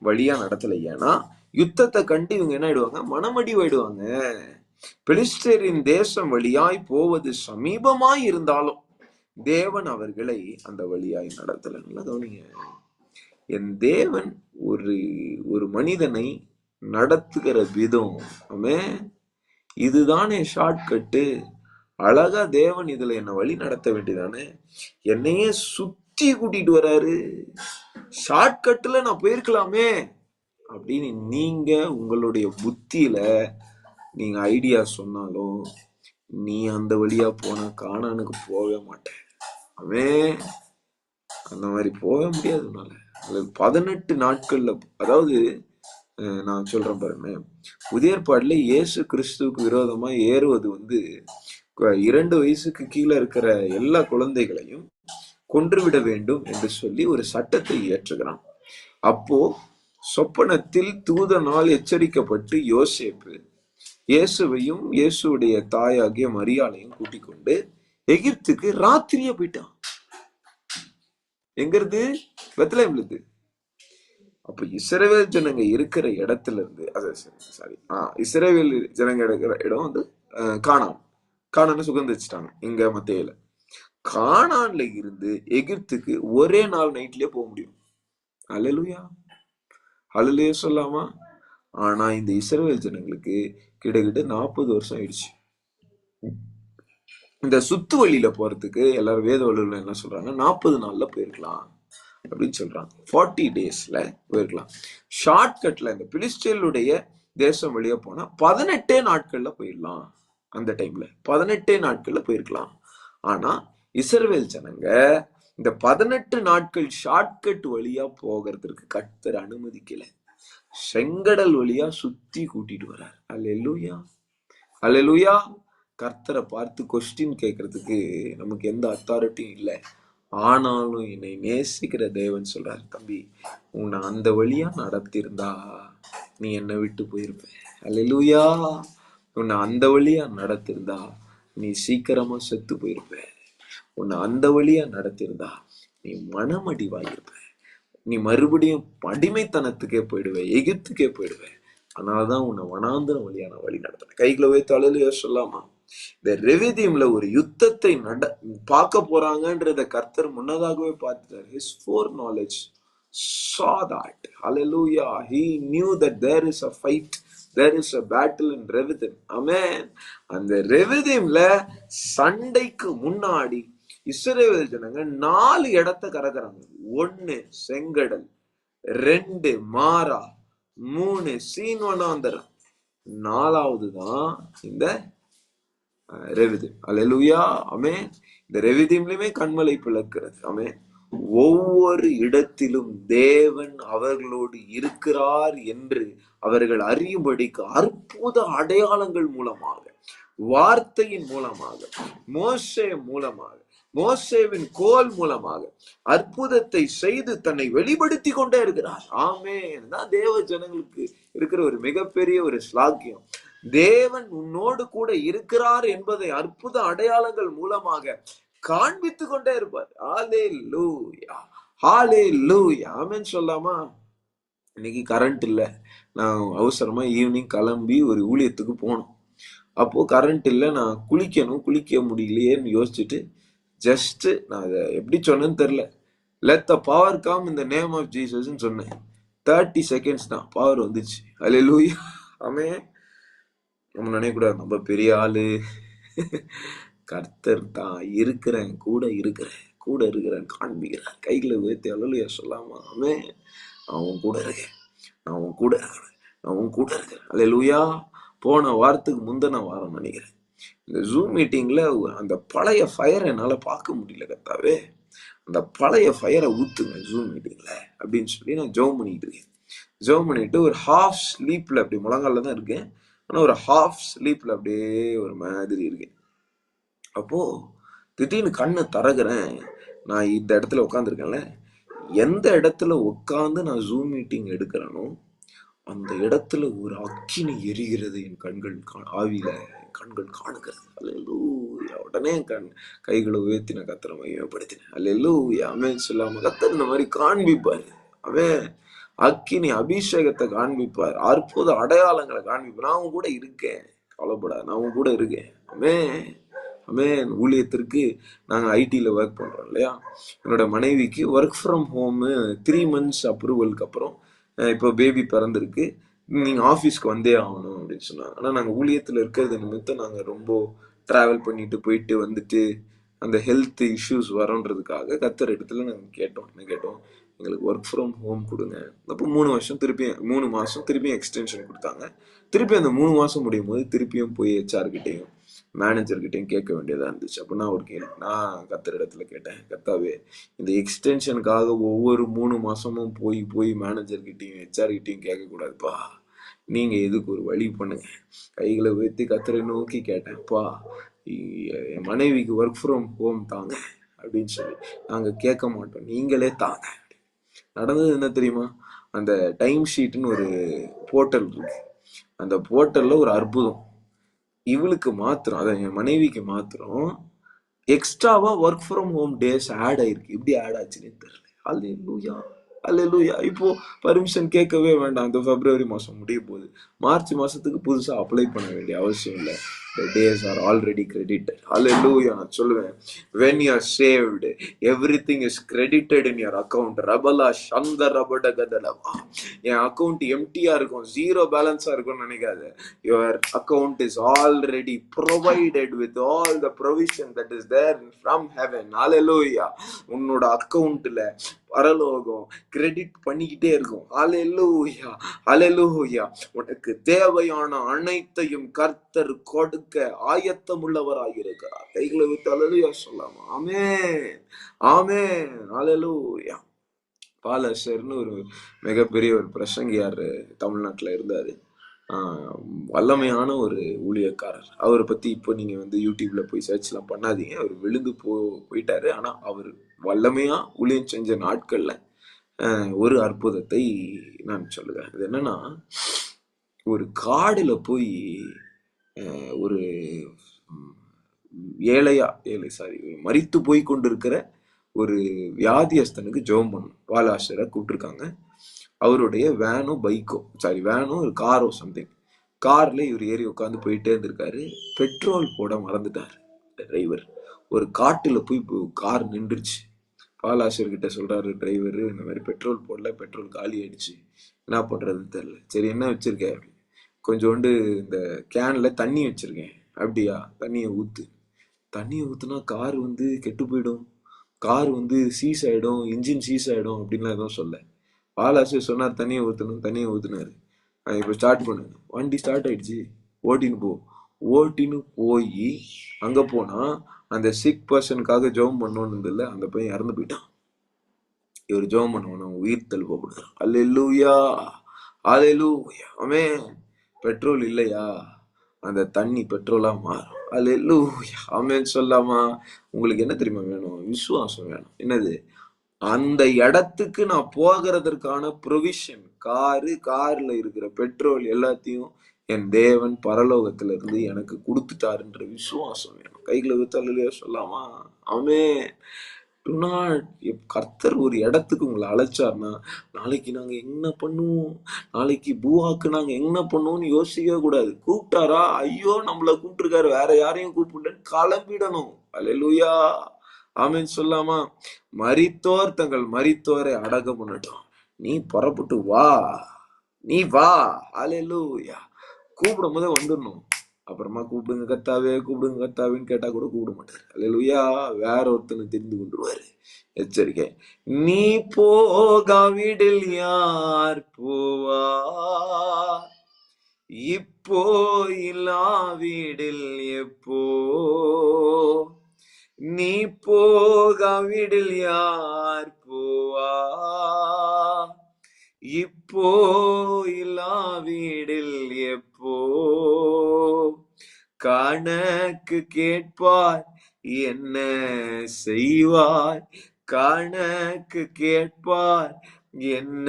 வழியா நடத்தல. ஏன்னா யுத்தத்தை கண்டு இவங்க என்ன ஆயிடுவாங்க? மனமடிவாயிடுவாங்க. பெலிஸ்தரின் தேசம் வழியாய் போவது சமீபமாய் இருந்தாலும் தேவன் அவர்களை அந்த வழியாய் நடத்தல. நல்லா கவனிங்க. என் தேவன் ஒரு மனிதனை நடத்துகிற விதம் இதுதானே ஷார்ட்கட்டு. அழகா தேவன் இதுல என்ன வழி நடத்த வேண்டியதானே. என்னையே சுத்தி கூட்டிட்டு வராரு. ஷார்ட்கட்ல நான் போயிருக்கலாமே அப்படின்னு நீங்க உங்களுடைய புத்தியில நீங்க ஐடியா சொன்னாலும் நீ அந்த வழியா போனா கானானுக்கு போகவே மாட்டேன். அந்த மாதிரி போக முடியாதுனால 18 நாட்கள்ல, அதாவது நான் சொல்றேன் பாருங்க, புதிய ஏற்பாடுல இயேசு கிறிஸ்துவுக்கு விரோதமா ஏறுவது 2 வயசுக்கு கீழே இருக்கிற எல்லா குழந்தைகளையும் கொன்றுவிட வேண்டும் என்று சொல்லி ஒரு சட்டத்தை இயற்றுகிறான். அப்போ சொப்பனத்தில் தூதனால் எச்சரிக்கப்பட்டு யோசேப்பு இயேசுவையும் இயேசுடைய தாயாகிய மரியாளையும் கூட்டிக் கொண்டு எகிப்துக்கு ராத்திரியா போயிட்டான். எங்கிறது? பெத்லகேம்ல இருந்து. அப்ப இஸ்ரவேல் ஜனங்க இருக்கிற இடத்துல இருந்து இஸ்ரவேல் ஜனங்க இருக்கிற இடம் கானான் சுகந்திரிச்சிட்டாங்க. இங்க மத்தேயில கானான்ல இருந்து எகிப்துக்கு ஒரே நாள் நைட்லயே போக முடியும். அல்லேலூயா. அல்லேலூயா சொல்லாமா? ஆனா இந்த இஸ்ரவேல் ஜனங்களுக்கு கிட்டத்தட்ட 40 வருஷம் ஆயிடுச்சு. இந்த சுத்து வழியில போறதுக்கு எல்லாரும் வேத வல்லுநர்கள் என்ன சொல்றாங்க? 40 நாள்ல போயிருக்கலாம் அப்படின்னு சொல்றாங்க. 40 daysல போயிருக்கலாம். ஷார்ட்கட்ல இந்த பிலிஸ்தீனுடைய தேசம் வழியா போனா 18 நாட்கள்ல போயிடலாம். அந்த டைம்ல 18 நாட்கள்ல போயிருக்கலாம். ஆனா இஸ்ரவேல் ஜனங்க இந்த 18 நாட்கள் ஷார்ட்கட் வழியா போகிறதுக்கு கர்த்தர் அனுமதிக்கல. செங்கடல் வழியா சுத்தி கூட்டிட்டு வர்றார். அல்லேலூயா. அல்லேலூயா. கர்த்தரை பார்த்து கொஸ்டின் கேட்கறதுக்கு நமக்கு எந்த அத்தாரிட்டியும் இல்லை. ஆனாலும் என்னை நேசிக்கிற தேவன் சொல்றாரு, தம்பி உன்னை அந்த வழியா நடத்திருந்தா நீ என்னை விட்டு போயிருப்ப. அல்லேலூயா. உன்னை அந்த வழியா நடத்திருந்தா நீ சீக்கிரமா செத்து போயிருப்ப. உன்னை அந்த வழியா நடத்திருந்தா நீ மனமடிவாயிருப்ப. நீ மறுபடியும் அடிமைத்தனத்துக்கே போயிடுவ, எகிப்துக்கே போயிடுவ. அதனாலதான் உன்னை வனாந்தரம் வழியா நான் வழி நடத்தினேன். கைகளை வைத்து அல்லேலூயா சொல்லாமா? இந்த ரெவிதீம்ல ஒரு யுத்தத்தை பார்க்க போறாங்கன்றத கர்த்தர் முன்னதாகவே பார்த்துட்டார். His foreknowledge saw that. Hallelujah. He knew that there is a fight There is a battle in Revidim. Amen. அந்த ரெவிதீம்ல சண்டைக்கு முன்னாடி இஸ்ரவேல் ஜனங்க 4 இடத்தை கடக்குறாங்க. 1 செங்கடல், 2 மாரா, 3 சீன் வனாந்தரம், 4வது தான் இந்த ரெவிதீம். அல்லேலூயா. ஆமென். இந்த ரெவிதீம்லயுமே கண்மலை பிளக்கிறது. ஆமென். ஒவ்வொரு இடத்திலும் தேவன் அவர்களோடு இருக்கிறார் என்று அவர்கள் அறியும்படிக்கு அற்புத அடையாளங்கள் மூலமாக, வார்த்தையின் மூலமாக, மோசே மூலமாக, மோசேவின் கோல் மூலமாக அற்புதத்தை செய்து தன்னை வெளிப்படுத்தி கொண்டே இருக்கிறார். ஆமென். தான் தேவ ஜனங்களுக்கு இருக்கிற ஒரு மிகப்பெரிய ஒரு ஸ்லாக்கியம். தேவன் உன்னோடு கூட இருக்கிறார் என்பதை அற்புத அடையாளங்கள் மூலமாக காண்பித்து கொண்டே இருப்பார். ஹல்லேலூயா, ஹல்லேலூயா. ஆமென் சொல்லாமா? இன்னைக்கு கரண்ட் இல்ல, நான் அவசரமா ஈவினிங் கிளம்பி ஒரு ஊழியத்துக்கு போனோம். அப்போ கரண்ட் இல்ல, நான் குளிக்க முடியலையேன்னு யோசிச்சுட்டு ஜஸ்ட் நான் அதை எப்படி சொன்னேன்னு தெரியல, let the power come in the name of ஜீசஸ்ன்னு சொன்னேன். 30 செகண்ட்ஸ் தான் பவர் வந்துச்சு. ஹல்லேலூயா. ஆமென். நம்ம நினைக்கக்கூடாது நம்ம பெரிய ஆளு. கர்த்தர் தான் இருக்கிறேன், கூட இருக்கிறேன் காண்பிக்கிறார். கைகளை உயர்த்தி அல்லேலூயா சொல்லாமா? ஆமென். நான் கூட இருக்கேன், நான் கூட இருக்கிறேன். அல்லேலூயா. போன வாரத்துக்கு முந்தின வாரம் நினைக்கிறேன், இந்த ஜூம் மீட்டிங்ல அந்த பழைய ஃபயரை என்னால பார்க்க முடியல. கர்த்தாவே, அந்த பழைய ஃபயரை ஊத்துங்க ஜூம் மீட்டிங்ல அப்படின்னு சொல்லி நான் ஜெபம் பண்ணிட்டு இருக்கேன். ஜெபம் பண்ணிட்டு ஒரு ஹாஃப் ஸ்லீப்ல, அப்படி முழங்கால தான் இருக்கேன், ஆனா ஒரு ஹாஃப் ஸ்லீப்ல அப்படியே ஒரு மாதிரி இருக்கேன். அப்போ திடீர்னு கண்ணை திறக்கிறேன். நான் இந்த இடத்துல உட்காந்துருக்கேன்ல, எந்த இடத்துல உட்காந்து நான் ஜூம் மீட்டிங் எடுக்கிறேனோ அந்த இடத்துல ஒரு அக்கினி எரிகிறது. என் கண்கள் ஆவியில கண்கள் காணுகிறது. அல்லேலூயா. உடனே கைகளை உயர்த்தி நான் கர்த்தரை மகிமைப்படுத்தினேன். அல்லேலூயா. ஆமென் சொல்லாம கர்த்தர் இந்த மாதிரி காண்பிப்பாரு. அவன் அக்கினி அபிஷேகத்தை காண்பிப்பார், அற்புத அடையாளங்களை காண்பிப்பார். நான் உன் கூட இருக்கேன், கவலைப்படாத, நான் உன் கூட இருக்கேன். ஆமென், ஆமென். ஊழியத்திற்கு நாங்கள் ஐடியில் ஒர்க் பண்ணுறோம் இல்லையா? என்னோட மனைவிக்கு ஒர்க் ஃப்ரம் ஹோமு 3 months அப்ரூவலுக்கு அப்புறம் இப்போ பேபி பிறந்திருக்கு, நீங்கள் ஆஃபீஸ்க்கு வந்தே ஆகணும் அப்படின்னு சொன்னாங்க. ஆனால் நாங்கள் ஊழியத்தில் இருக்கிறது நிமித்தம் நாங்கள் ரொம்ப ட்ராவல் பண்ணிட்டு போயிட்டு வந்துட்டு அந்த ஹெல்த் இஷ்யூஸ் வரோன்றதுக்காக கர்த்தர் இடத்துல நாங்கள் கேட்டோம். என்ன கேட்டோம்? எங்களுக்கு ஒர்க் ஃப்ரம் ஹோம் கொடுங்க. அப்போ 3 மாதம் திருப்பியும் எக்ஸ்டென்ஷன் கொடுத்தாங்க. திருப்பி அந்த 3 மாதம் முடியும் போது திருப்பியும் போய் ஹெச்ஆர்கிட்டையும் மேனேஜர்கிட்டையும் கேட்க வேண்டியதாக இருந்துச்சு. அப்போ நான் ஒரு கேள்வி நான் கர்த்தர் இடத்துல கேட்டேன், கர்த்தாவே, இந்த எக்ஸ்டென்ஷனுக்காக ஒவ்வொரு 3 மாதமும் போய் மேனேஜர்கிட்டையும் ஹெச்ஆர்கிட்டையும் கேட்கக்கூடாதுப்பா, நீங்கள் இதுக்கு ஒரு வழி பண்ணுங்க. கைகளை உயர்த்தி கர்த்தரை நோக்கி கேட்டேன்ப்பா, என் மனைவிக்கு ஒர்க் ஃப்ரம் ஹோம் தாங்க அப்படின்னு சொல்லி. நாங்கள் கேட்க மாட்டோம், நீங்களே தாங்க. நடந்தது என்ன தெரியுமா? அந்த டைம் ஷீட்னு ஒரு போர்ட்டல் இருக்கு, அந்த போர்ட்டல்ல ஒரு அற்புதம். இவளுக்கு மாத்திரம், அதை என் மனைவிக்கு மாத்திரம் எக்ஸ்ட்ராவா work from home days add ஆயிருக்கு. எப்படி ஆட் ஆச்சுன்னு தெரியல. அல்லேலூயா, அல்லேலூயா. இப்போ பர்மிஷன் கேட்கவே வேண்டாம். இந்த பிப்ரவரி மாசம் முடிய போகுது, மார்ச் மாசத்துக்கு புதுசா அப்ளை பண்ண வேண்டிய அவசியம் இல்லை. The days are already credited. Hallelujah. நான் சொல்லுவேன், when you are saved, everything is credited in your account. ரபலா சந்த ரபட கதலவா. என் அக்கௌண்ட் எம்டியா இருக்கும், ஜீரோ பேலன்ஸா இருக்கும்னு நினைக்காத. Your account is already provided with all the provision that is there from heaven. Hallelujah. உன்னோட அக்கௌண்ட்ல பரலோகம் கிரெடிட் பண்ணிக்கிட்டே இருக்கும். ஹல்லேலூயா, ஹல்லேலூயா. உனக்கு தேவையான அனைத்தையும் கர்த்தர் கொடுக்க ஆயத்தம் உள்ளவராயிருக்கிறார். கைகளை விட்டு ஹல்லேலூயா சொல்லாமா? ஆமென், ஆமென், ஹல்லேலூயா. பாலசர்னு ஒரு மிகப்பெரிய ஒரு பிரசங்கியார் தமிழ்நாட்டுல இருந்தாரு. வல்லமையான ஒரு ஊழியக்காரர். அவரை பத்தி இப்போ நீங்க யூடியூப்ல போய் சர்ச் எல்லாம் பண்ணாதீங்க, அவர் விழுந்து போயிட்டாரு. ஆனா அவர் வல்லமையா ஊழியம் செஞ்ச நாட்கள்ல ஒரு அற்புதத்தை நான் சொல்லுவேன். அது என்னன்னா, ஒரு காடுல போய் ஒரு மரித்து போய் கொண்டிருக்கிற ஒரு வியாதியஸ்தனுக்கு ஜெபம் பண்ணும். பாலாசரை கூப்பிட்டுருக்காங்க. அவருடைய வேனோ ஒரு காரோ சம்திங், கார்ல இவர் ஏறி உட்காந்து போயிட்டே இருந்திருக்காரு. பெட்ரோல் போட மறந்துட்டாரு டிரைவர். ஒரு காட்டுல போய் கார் நின்றுச்சு. பாலாசர் கிட்ட சொல்றாரு டிரைவர், இந்த மாதிரி பெட்ரோல் போடல, பெட்ரோல் காலி ஆயிடுச்சு, என்ன பண்றதுன்னு தெரியல. சரி, என்ன வச்சிருக்க? கொஞ்சோண்டு இந்த கேன்ல தண்ணி வச்சிருக்கேன். அப்படியா, தண்ணியை ஊத்து. தண்ணியை ஊத்துனா கார் வந்து கெட்டு போயிடும், கார் வந்து சீஸ் ஆயிடும், இன்ஜின் சீஸ் ஆயிடும் அப்படின்லாம் எதுவும் சொல்ல. பாலாசு சொன்னார் தண்ணியை ஊத்தணும், தண்ணியை ஊத்துனாரு. இப்போ ஸ்டார்ட் பண்ணு. வண்டி ஸ்டார்ட் ஆயிடுச்சு. ஓட்டின்னு போ. ஓட்டின்னு போய் அங்க போனா அந்த சிக் பர்சனுக்காக ஜெபம் பண்ணோன்னு இல்லை, அந்த பையன் இறந்து போயிட்டான். இவர் ஜெபம் பண்ணுவோம், உயிர் தழுவப்படுறார். அல்லேலூயா, அல்லேலூயா, ஆமென். பெட்ரோல் இல்லையா, அந்த தண்ணி பெட்ரோலா மாறும். அல்லேலூயா, ஆமென் சொல்லாமா? உங்களுக்கு என்ன தெரியுமா வேணும்? விசுவாசம் வேணும். என்னது? அந்த இடத்துக்கு நான் போகிறதற்கான ப்ரொவிஷன், கார்ல இருக்கிற பெட்ரோல் எல்லாத்தையும் என் தேவன் பரலோகத்துல இருந்து எனக்கு கொடுத்துட்டாருன்ற விசுவாசம் வேணும். கைகளை வித்தாலே சொல்லாமா? ஆமென். கர்த்தர் ஒரு இடத்துக்கு உங்களை அழைச்சார்னா, நாளைக்கு நாங்க என்ன பண்ணுவோம், நாளைக்கு பூவாக்கு நாங்க என்ன பண்ணுவோம்னு யோசிக்க கூடாது. கூப்பிட்டாரா, ஐயோ நம்மள கூப்பிட்டுருக்காரு, வேற யாரையும் கூப்பிடலன்னு கிளம்பிடணும். அல்லேலூயா, ஆமென் சொல்லாமா? மரித்தோர் தங்கள் மரித்தோரை அடக்கம் பண்ணட்டும், நீ புறப்பட்டு வா, நீ வா. அல்லேலூயா. கூப்பிடும் போதே வந்துடணும். அப்புறமா கூப்பிடுங்க கர்த்தாவே, கூப்பிடுங்க கர்த்தாவேன்னு கேட்டா கூட கூப்பிட மாட்டாரு. அல்லேலூயா. வேற ஒருத்தனை தெரிந்து கொண்டுருவாரு. எச்சரிக்கை. நீ போகாவிடில் யார் போவா, இப்போ இல்லாவிடில் எப்போ, நீ போகாவிடில் யார் போவா, இப்போ இல்லாவிடில் எப்போ, கணக்கு கேட்பார் என்ன செய்வார், கணக்கு கேட்பார் என்ன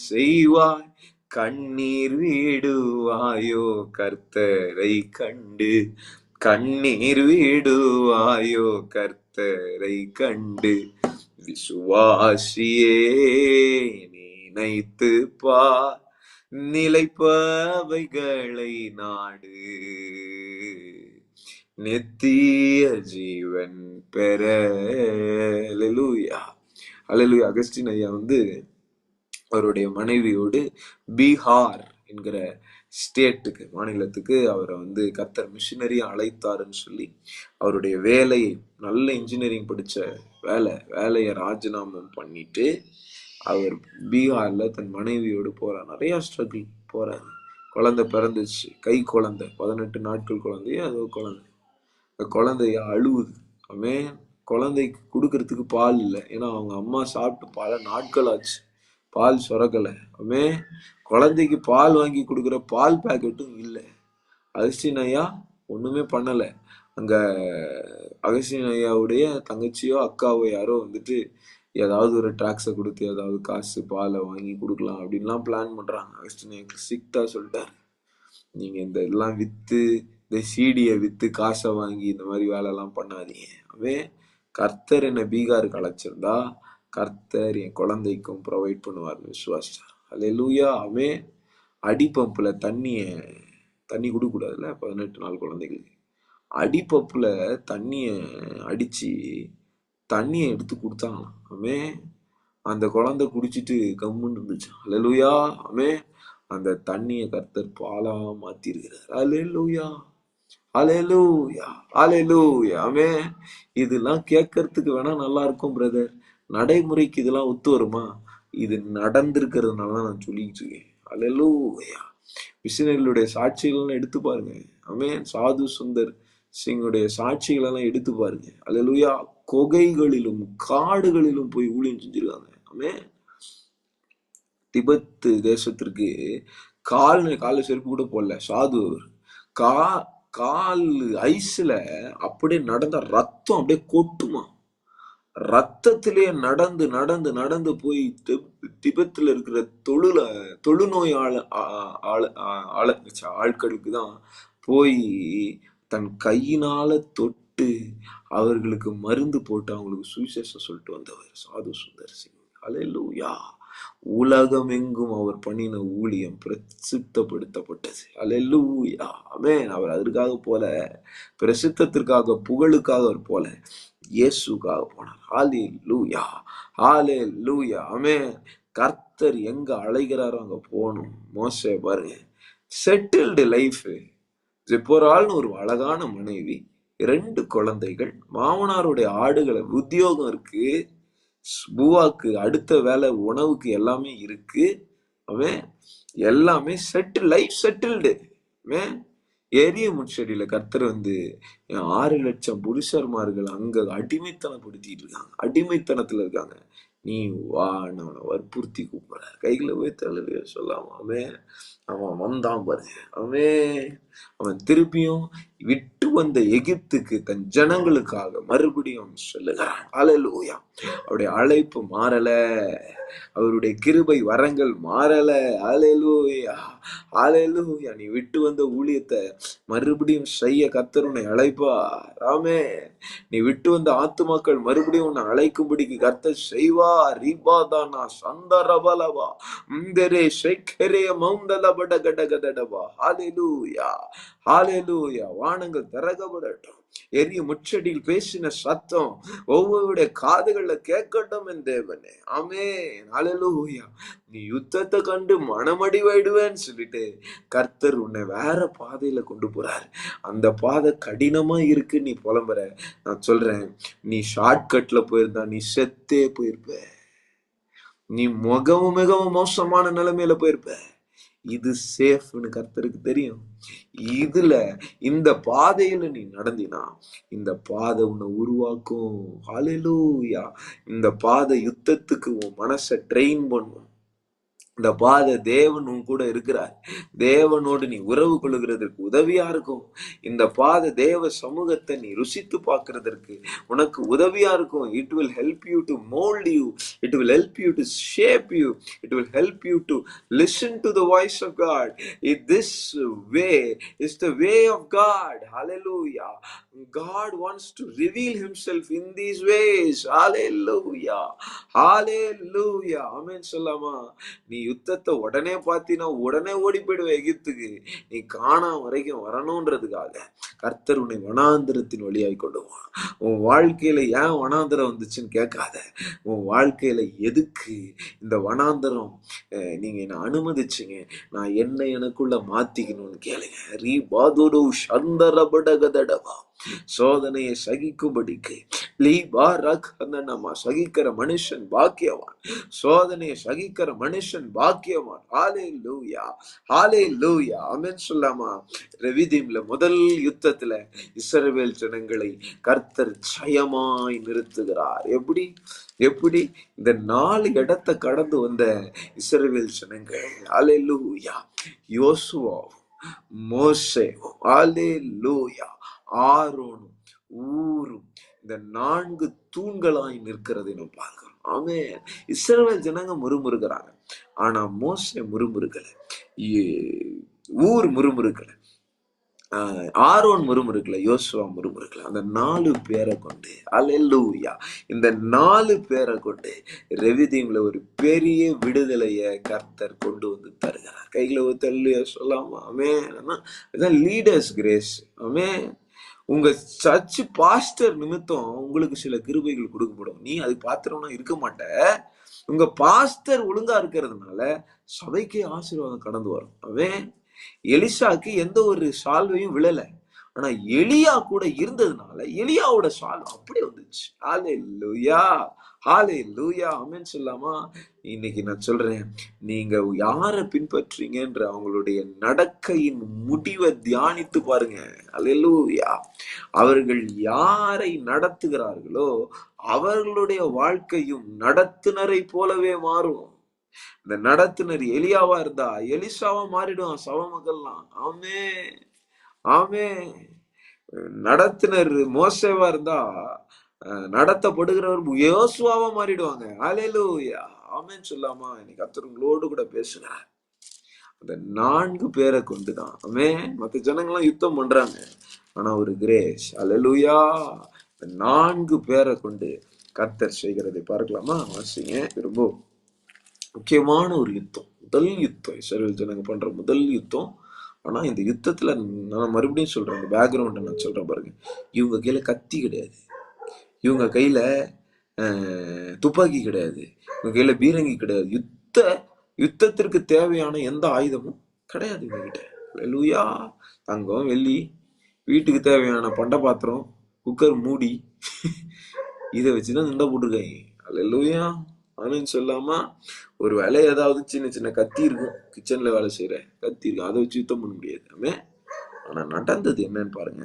செய்வார், கண்ணீர் விடுவாயோ கர்த்தரை கண்டு, கண்ணீர் விடுவாயோ கர்த்தரை கண்டு, விசுவாசியே நினைத்து பார், நிலைப்பவைகளை நாடு, நித்திய ஜீவன் பெற. அல்லேலூயா, அல்லேலூயா. அகஸ்டின் ஐயா வந்து அவருடைய மனைவியோடு பீகார் என்கிற ஸ்டேட்டுக்கு, மாநிலத்துக்கு அவரை வந்து கர்த்தர் மிஷினரியா அழைத்தாருன்னு சொல்லி அவருடைய வேலையை, நல்ல இன்ஜினியரிங் படிச்ச வேலையை ராஜினாமம் பண்ணிட்டு அவர் பீகார்ல தன் மனைவியோடு போறார். நிறைய ஸ்ட்ரகிள் போறாரு. குழந்தை பிறந்துச்சு, கை குழந்தை, 18 நாட்கள் குழந்தைய, அது குழந்தை, குழந்தைய அழுவுது. அவன் குழந்தைக்கு கொடுக்கறதுக்கு பால் இல்லை, ஏன்னா அவங்க அம்மா சாப்பிட்டு பல நாட்கள் ஆச்சு, பால் சுரக்கலை. அவன் குழந்தைக்கு பால் வாங்கி கொடுக்குற பால் பேக்கெட்டும் இல்லை. அகஸ்டின் ஐயா ஒண்ணுமே பண்ணல. அங்க அகஸ்டின் ஐயாவுடைய தங்கச்சியோ அக்காவோ யாரோ வந்துட்டு ஏதாவது ஒரு டாக்ஸை கொடுத்து ஏதாவது காசு பாலை வாங்கி கொடுக்கலாம் அப்படின்லாம் பிளான் பண்றாங்க. அகஸ்டின் ஐயா ஸ்ட்ரிக்டா சொல்லிட்டாரு, நீங்க இந்த இதெல்லாம் வித்து, இந்த சீடியை வித்து காசை வாங்கி இந்த மாதிரி வேலை எல்லாம் பண்ணாதீங்க. அவன் கர்த்தர் என்ன பீகாருக்கு அழைச்சிருந்தா கர்த்தர் என் குழந்தைக்கும் ப்ரொவைட் பண்ணுவார்னு விசுவாசிச்சார். அல்லேலூயா. அவன் அடிப்பம்புல தண்ணி கொடுக்கூடாதுல்ல 18 நாள் குழந்தைகளுக்கு, அடிப்பப்புல தண்ணிய அடிச்சு தண்ணியை எடுத்து கொடுத்தாங்களாம். அவன் அந்த குழந்தை குடிச்சிட்டு கம்முன்னு இருந்துச்சு. அல்லேலூயா. அவன் அந்த தண்ணியை கர்த்தர் பாலா மாத்திருக்கிறார். அல்லேலூயா, அல்லேலூயா, அல்லேலூயா. ஆமென். இதெல்லாம் கேட்கறதுக்கு வேணா நல்லா இருக்கும் பிரதர், நடைமுறைக்கு இதெல்லாம் ஒத்து வருமா? இது நடந்திருக்கிறதுனால தான் நான் சொல்லிட்டு இருக்கேன். அல்லேலூயா. மிஷினரிகளுடைய சாட்சிகள் எடுத்து பாருங்க. ஆமென். சாது சுந்தர் சிங்குடைய சாட்சிகள் எல்லாம் எடுத்து பாருங்க. அல்லேலூயா. கொகைகளிலும் காடுகளிலும் போய் ஊழியம் செஞ்சிருக்காங்க. ஆமென். திபெத் தேசத்திற்கு கால செருப்பு கூட போடல சாது. கா கால் ஐஸ்ல அப்படியே நடந்த ரத்தம் அப்படியே கொட்டுமா, ரத்தத்திலே நடந்து நடந்து நடந்து போய் திபெத்துல இருக்கிற தொழுநோய் ஆட்களுக்கு தான் போய் தன் கையினால தொட்டு அவர்களுக்கு மருந்து போட்டு அவங்களுக்கு சுவிசேஷம் சொல்லிட்டு வந்தவர் சாது சுந்தர் சிங். அல்லேலூயா. உலகம் எங்கும் அவர் பண்ணின ஊழியம் பிரசித்தப்படுத்தப்பட்டது. அல்லேலூயா. ஆமென். அவர் அதற்காக போல, பிரசித்தத்திற்காக புகழுக்காக அவர் போல, இயேசுக்காக போனார். ஹalleluya, ஹalleluya. ஆமென். கர்த்தர் எங்க அழைக்கிறாரோ அங்க போகணும். மோசே பாருங்க, செட்டில்டு லைஃப். ஜிப்போரால்னு ஒரு அழகான மனைவி, 2 குழந்தைகள், மாமனாருடைய ஆடுகளை உத்தியோகம் இருக்கு, பூவாக்கு அடுத்த வேலை உணவுக்கு எல்லாமே இருக்கு. அவன் எல்லாமே லைஃப் செட்டில்டு. எரிய முச்செடியில கர்த்தர் 6,00,000 புருஷர்மார்கள் அங்க அடிமைத்தனப்படுத்திட்டு இருக்காங்க, அடிமைத்தனத்துல இருக்காங்க. நீ வா, நான் வற்புறுத்தி கூப்பிடுறாரு, கைகளை உயர்த்த சொல்லாம அவன் வந்தான் பாரு. அவன் திருப்பியும் விட்டு வந்த எகிப்துக்கு தன் ஜனங்களுக்காக மறுபடியும் சொல்லுகிறான். அல்லேலூயா. அவருடைய அழைப்பு மாறல, அவருடைய கிருபை வரங்கள் மாறல. அல்லேலூயா, அல்லேலூயா. நீ விட்டு வந்த ஊழியத்தை மறுபடியும் செய்ய கர்த்தர் உன்னை அழைப்பார். ஆமென். நீ விட்டு வந்த ஆத்துமாக்கள் மறுபடியும் உன்னை அழைக்கும்படிக்கு கர்த்தர் செய்வார். ரிபாதானா சந்தரபலவா இந்தரே ஷெக்கரே மௌந்தலபட கடகடடவா. ஹalleluya, ஹalleluya. வானங்கள் திறக்கப்படட்டும். எரிய முச்சடியில் பேசின சத்தம் ஒவ்வொருடைய காதுகள்ல கேட்கட்டும் என் தேவனே. ஆமென், ஹalleluya. நீ யுத்தத்தை கண்டு மனமடிவாயிடுவேன்னு சொல்லிட்டு கர்த்தர் உன்னை வேற பாதையில கொண்டு போறாரு. அந்த பாதை கடினமா இருக்கு, நீ புலம்புற. நான் சொல்றேன், நீ ஷார்ட்கட்ல போயிருந்தா நீ செத்தே போயிருப்ப. நீ மிகவும் மோசமான நிலைமையில போயிருப்ப. இது சேஃப்னு கர்த்தருக்கு தெரியும். இந்த பாதையில நீ நடந்தினா இந்த பாதை உன்னை உருவாக்கும். ஹalleluya. இந்த பாதை யுத்தத்துக்கு உன் மனசை ட்ரெயின் பண்ணும். இந்த பாதை தேவன் உன் கூட இருக்கிறார், தேவனோடு நீ உறவு கொள்ளுகிறதற்கு உதவியா இருக்கும். இந்த பாதை தேவ சமூகத்தை நீ ருசித்து பார்க்கிறதற்கு உனக்கு உதவியா இருக்கும். It will help you to mould you, it will help you to shape you, it will help you to listen to the voice of God. This way is the way of God. ஹalleluya. God wants to reveal himself in these ways. Hallelujah, hallelujah. ஆமென் சொல்லாமா? நீ யுத்தத்தை உடனே பாத்தீனா உடனே ஓடி போயிடுவ எகிப்துக்கு. நீ காணா வரைக்கும் வரணும்ன்றதுக்காக கர்த்தர் உன்னை வனாந்திரத்தின் வழியாய் கொண்டு வா. உன் வாழ்க்கையில ஏன் வனாந்திரம் வந்துச்சுன்னு கேட்காத. உன் வாழ்க்கையில எதுக்கு இந்த வனாந்திரம் நீங்க என்ன அனுமதிச்சீங்க, நான் என்ன எனக்குள்ள மாத்திக்கணும்னு கேளுங்க. ரீ பாதோடு சந்தரபடகதடவா. சோதனையை சகிக்கும்படிக்கு சகிக்கிற மனுஷன் பாக்கியவான். சோதனையை சகிக்கிற மனுஷன் பாக்கியவான். ஹalleluya, ஹalleluya. ஆமென் சொல்லாமா? ரெவிதீம்ல முதல் யுத்தத்துல இஸ்ரவேல் ஜனங்களை கர்த்தர் ஜெயமாய் நிறுத்துகிறார். எப்படி இந்த 4 இடத்தை கடந்து வந்த இஸ்ரவேல் ஜனங்கள், ஹalleluya, யோசுவா, மோசே, ஹalleluya, ஆரோனும் ஊரும் இந்த 4 தூண்களாய் நிற்கிறதை நாம் பார்க்கிறோம். ஆமென். இஸ்ரவேல் ஜனங்க முறுமுறுக்கிறாங்க, ஆனா மோசே முறுமுறுக்கல, ஊர் முறுமுறுக்கல, ஆரோன் முறுமுறுக்கல, யோசுவா முறுமுறுக்கல. அந்த 4 பேரை கொண்டு, அல்லேலூயா, இந்த 4 பேரை கொண்டு ரெவிதீம்ல ஒரு பெரிய விடுதலைய கர்த்தர் கொண்டு வந்து தருகிறார். கைகளை தள்ளிய சொல்லாமா? ஆமென். Leaders grace. ஆமென். உங்க சர்ச் பாஸ்டர் நிமித்தம் உங்களுக்கு சில கிருபைகள் கொடுக்கப்படும். நீ அது பாத்திரம்னா இருக்க மாட்ட. உங்க பாஸ்டர் ஒழுங்கா இருக்கிறதுனால சபைக்கே ஆசீர்வாதம் கடந்து வரும். அவன் எலிசாக்கு எந்த ஒரு சால்வையும் விழல, ஆனா எலியா கூட இருந்ததுனால எலியாவோட சால்வை அப்படியே வந்துச்சு. ஹalleluya, ஹalleluya. ஆமென் சொல்லாமா? இன்னைக்கு நான் சொல்றேன், நீங்க யாரை பின்பற்றீங்கன்ற அவங்களுடைய நடக்கையின் முடிவை தியானித்து பாருங்க. அல்லேலூயா. அவர்கள் யாரை நடத்துகிறார்களோ அவர்களுடைய வாழ்க்கையும் நடத்துனரை போலவே மாறும். இந்த நடத்துனர் எலியாவா இருந்தா எலிசாவா மாறிடுவான் சபை மக்கள்லாம். ஆமே, ஆமே. நடத்துனர் மோசேவா இருந்தா நடத்தப்படுகிறவர் யோசுவாவா மாறிடுவாங்க. அல்லேலூயா, ஆமென் சொல்லாமா? இன்னைக்கு கர்த்தர் உங்களோடு கூட பேசுகிறார். அந்த 4 பேரை கொண்டுதான். ஆமென். மற்ற ஜனங்கள்லாம் யுத்தம் பண்றாங்க, ஆனா ஒரு கிரேஸ். அல்லேலூயா. 4 பேரை கொண்டு கர்த்தர் செய்கிறதை பார்க்கலாமா? வாசிங்க. ரொம்ப முக்கியமான ஒரு யுத்தம், முதல் யுத்தம், இஸ்ரவேல் ஜனங்க பண்ற முதல் யுத்தம். ஆனா இந்த யுத்தத்துல நான் மறுபடியும் சொல்றேன், இந்த பேக்ரவுண்ட நான் சொல்றேன் பாருங்க. இவங்க கையில கத்தி கிடையாது, இவங்க கையில துப்பாக்கி கிடையாது, இவங்க கையில பீரங்கி கிடையாது, யுத்தத்திற்கு தேவையான எந்த ஆயுதமும் கிடையாது இவங்க கிட்ட. அல்லேலூயா. தங்கம், வெள்ளி, வீட்டுக்கு தேவையான பண்ட பாத்திரம், குக்கர் மூடி, இதை வச்சுதான் சண்டை போட்டிருக்காங்க. அல்லேலூயா. ஆனு சொல்லாமா. ஒரு வேலை ஏதாவது சின்ன சின்ன கத்தி இருக்கும், கிச்சன்ல வேலை செய்யற கத்தி இருக்கும், அதை வச்சு யுத்தம் பண்ண முடியாது. ஆமே. ஆனா நடந்தது என்னன்னு பாருங்க.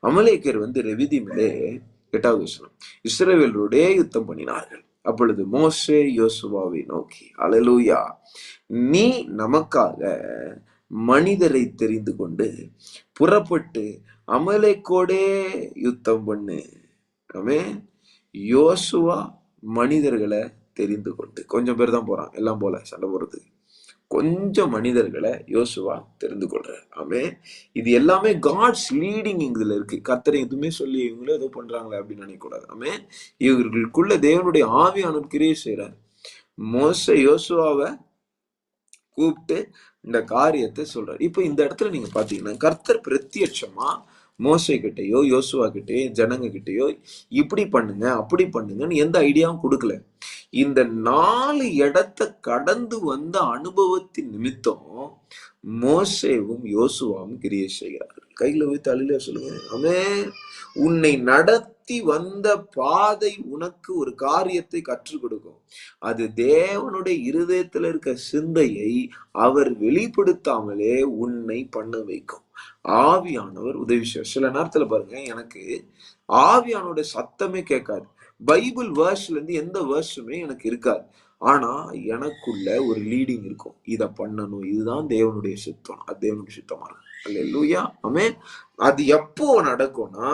அமலேக்கர் ரெவிதீமிலே 8வது வசனம், இஸ்ரவேலரோடே யுத்தம் பண்ணினார்கள். அப்பொழுது மோசே யோசுவாவை நோக்கி, அல்லேலூயா, நீ நமக்காக மனிதரை தெரிந்து கொண்டு புறப்பட்டு அமலேக்கோடே யுத்தம் பண்ணு. ஆமே. யோசுவா மனிதர்களை தெரிந்து கொண்டு, கொஞ்சம் பேர் தான் போறான், எல்லாம் போல சண்டை போடுறதுக்கு, கொஞ்சம் மனிதர்களை யோசுவா தெரிந்து கொள்றார். ஆமே. இது எல்லாமே காட்ஸ் லீடிங் இதுல இருக்கு. கர்த்தரை எதுவுமே சொல்லி இவங்களும் ஏதோ பண்றாங்களே அப்படின்னு நினைக்க கூடாது. ஆமே. இவர்களுக்குள்ள தேவனுடைய ஆவியானவர் கிரியை செய்யறார். மோசே யோசுவாவை கூப்பிட்டு இந்த காரியத்தை சொல்றாரு. இப்ப இந்த இடத்துல நீங்க பாத்தீங்கன்னா கர்த்தர் பிரத்யட்சமா மோசே கிட்டையோ யோசுவா கிட்டயோ ஜனங்க கிட்டயோ இப்படி பண்ணுங்க அப்படி பண்ணுங்கன்னு எந்த ஐடியாவும் கொடுக்கல. இந்த 4 இடத்தை கடந்து வந்த அனுபவத்தின் நிமித்தம் மோசேவும் யோசுவாவும் கிரியை செய்கிறார்கள். கையில வைத்து அழில சொல்லுங்க. ஆமே. உன்னை நடத்தி வந்த பாதை உனக்கு ஒரு காரியத்தை கற்றுக் கொடுக்கும். அது தேவனுடைய இருதயத்துல இருக்க சிந்தையை அவர் வெளிப்படுத்தாமலே உன்னை பண்ண வைக்கும். ஆவியானவர் உதவி செய்வார். சில நேரத்துல பாருங்க, எனக்கு ஆவியானோட சத்தமே கேட்காது. பைபிள் வேர்ஸ்ல இருந்து எந்த வேர்ஸுமே எனக்கு இருக்காது. ஆனா எனக்குள்ள ஒரு லீடிங் இருக்கும், இத பண்ணணும், இதுதான் தேவனுடைய சித்தம், அது தேவனுடைய சித்தமா இருக்கும். அல்லேலூயா. ஆமே. அது எப்போ நடக்கும்னா,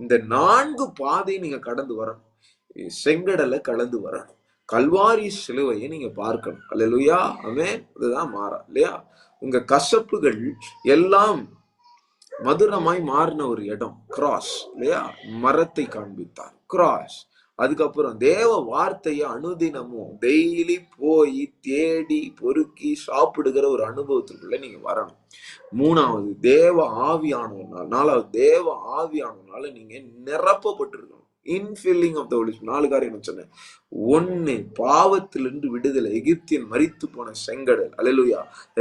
இந்த 4 பாதை நீங்க கடந்து வரணும். செங்கடலை கடந்து வரணும். கல்வாரி சிலுவையை நீங்க பார்க்கணும். அல்லேலூயா. ஆமே. அதுதான் மாறா இல்லையா. உங்க கசப்புகள் எல்லாம் மதுரமாய் மாறின ஒரு இடம் கிராஸ் இல்லையா. மரத்தை காண்பித்தார், கிராஸ். அதுக்கப்புறம் தேவ வார்த்தையை அனுதினமும் டெய்லி போய் தேடி பொறுக்கி சாப்பிடுகிற ஒரு அனுபவத்துக்குள்ள நீங்க வரணும். 3வது தேவ ஆவியானவனால், 4வது தேவ ஆவியானவனால நீங்க நிரப்பப்பட்டிருக்கணும். Infilling of the Holy Spirit. 4 காரியம் சொன்னேன். 1 பாவத்திலிருந்து விடுதலை, எகிப்தியன் மரித்து போன செங்கடல். அல்லேலூயா.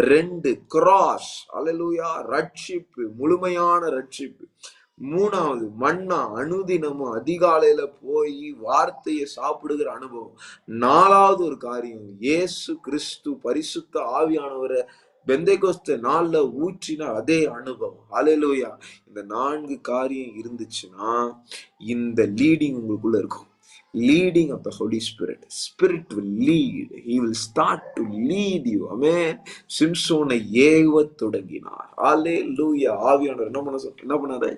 2 கிராஸ். அல்லேலூயா. ரட்சிப்பு, முழுமையான ரட்சிப்பு. 3வது மன்னா, அனுதினமும் அதிகாலையில போய் வார்த்தையை சாப்பிடுகிற அனுபவம். 4வது ஒரு காரியம், இயேசு கிறிஸ்து பரிசுத்த ஆவியானவரை பெந்தேகோஸ்தே நாள்ல ஊற்றின அதே அனுபவம். அல்லேலூயா. இந்த 4 காரியம் இருந்துச்சுன்னா இந்த லீடிங் உங்களுக்குள்ள இருக்கும். Leading of the Holy Spirit. Spirit will lead. He will start to lead you. Amen. சிம்சோனை ஏவ தொடங்கினார். அல்லேலூயா. ஆவியானவர் என்ன பண்ணாரு?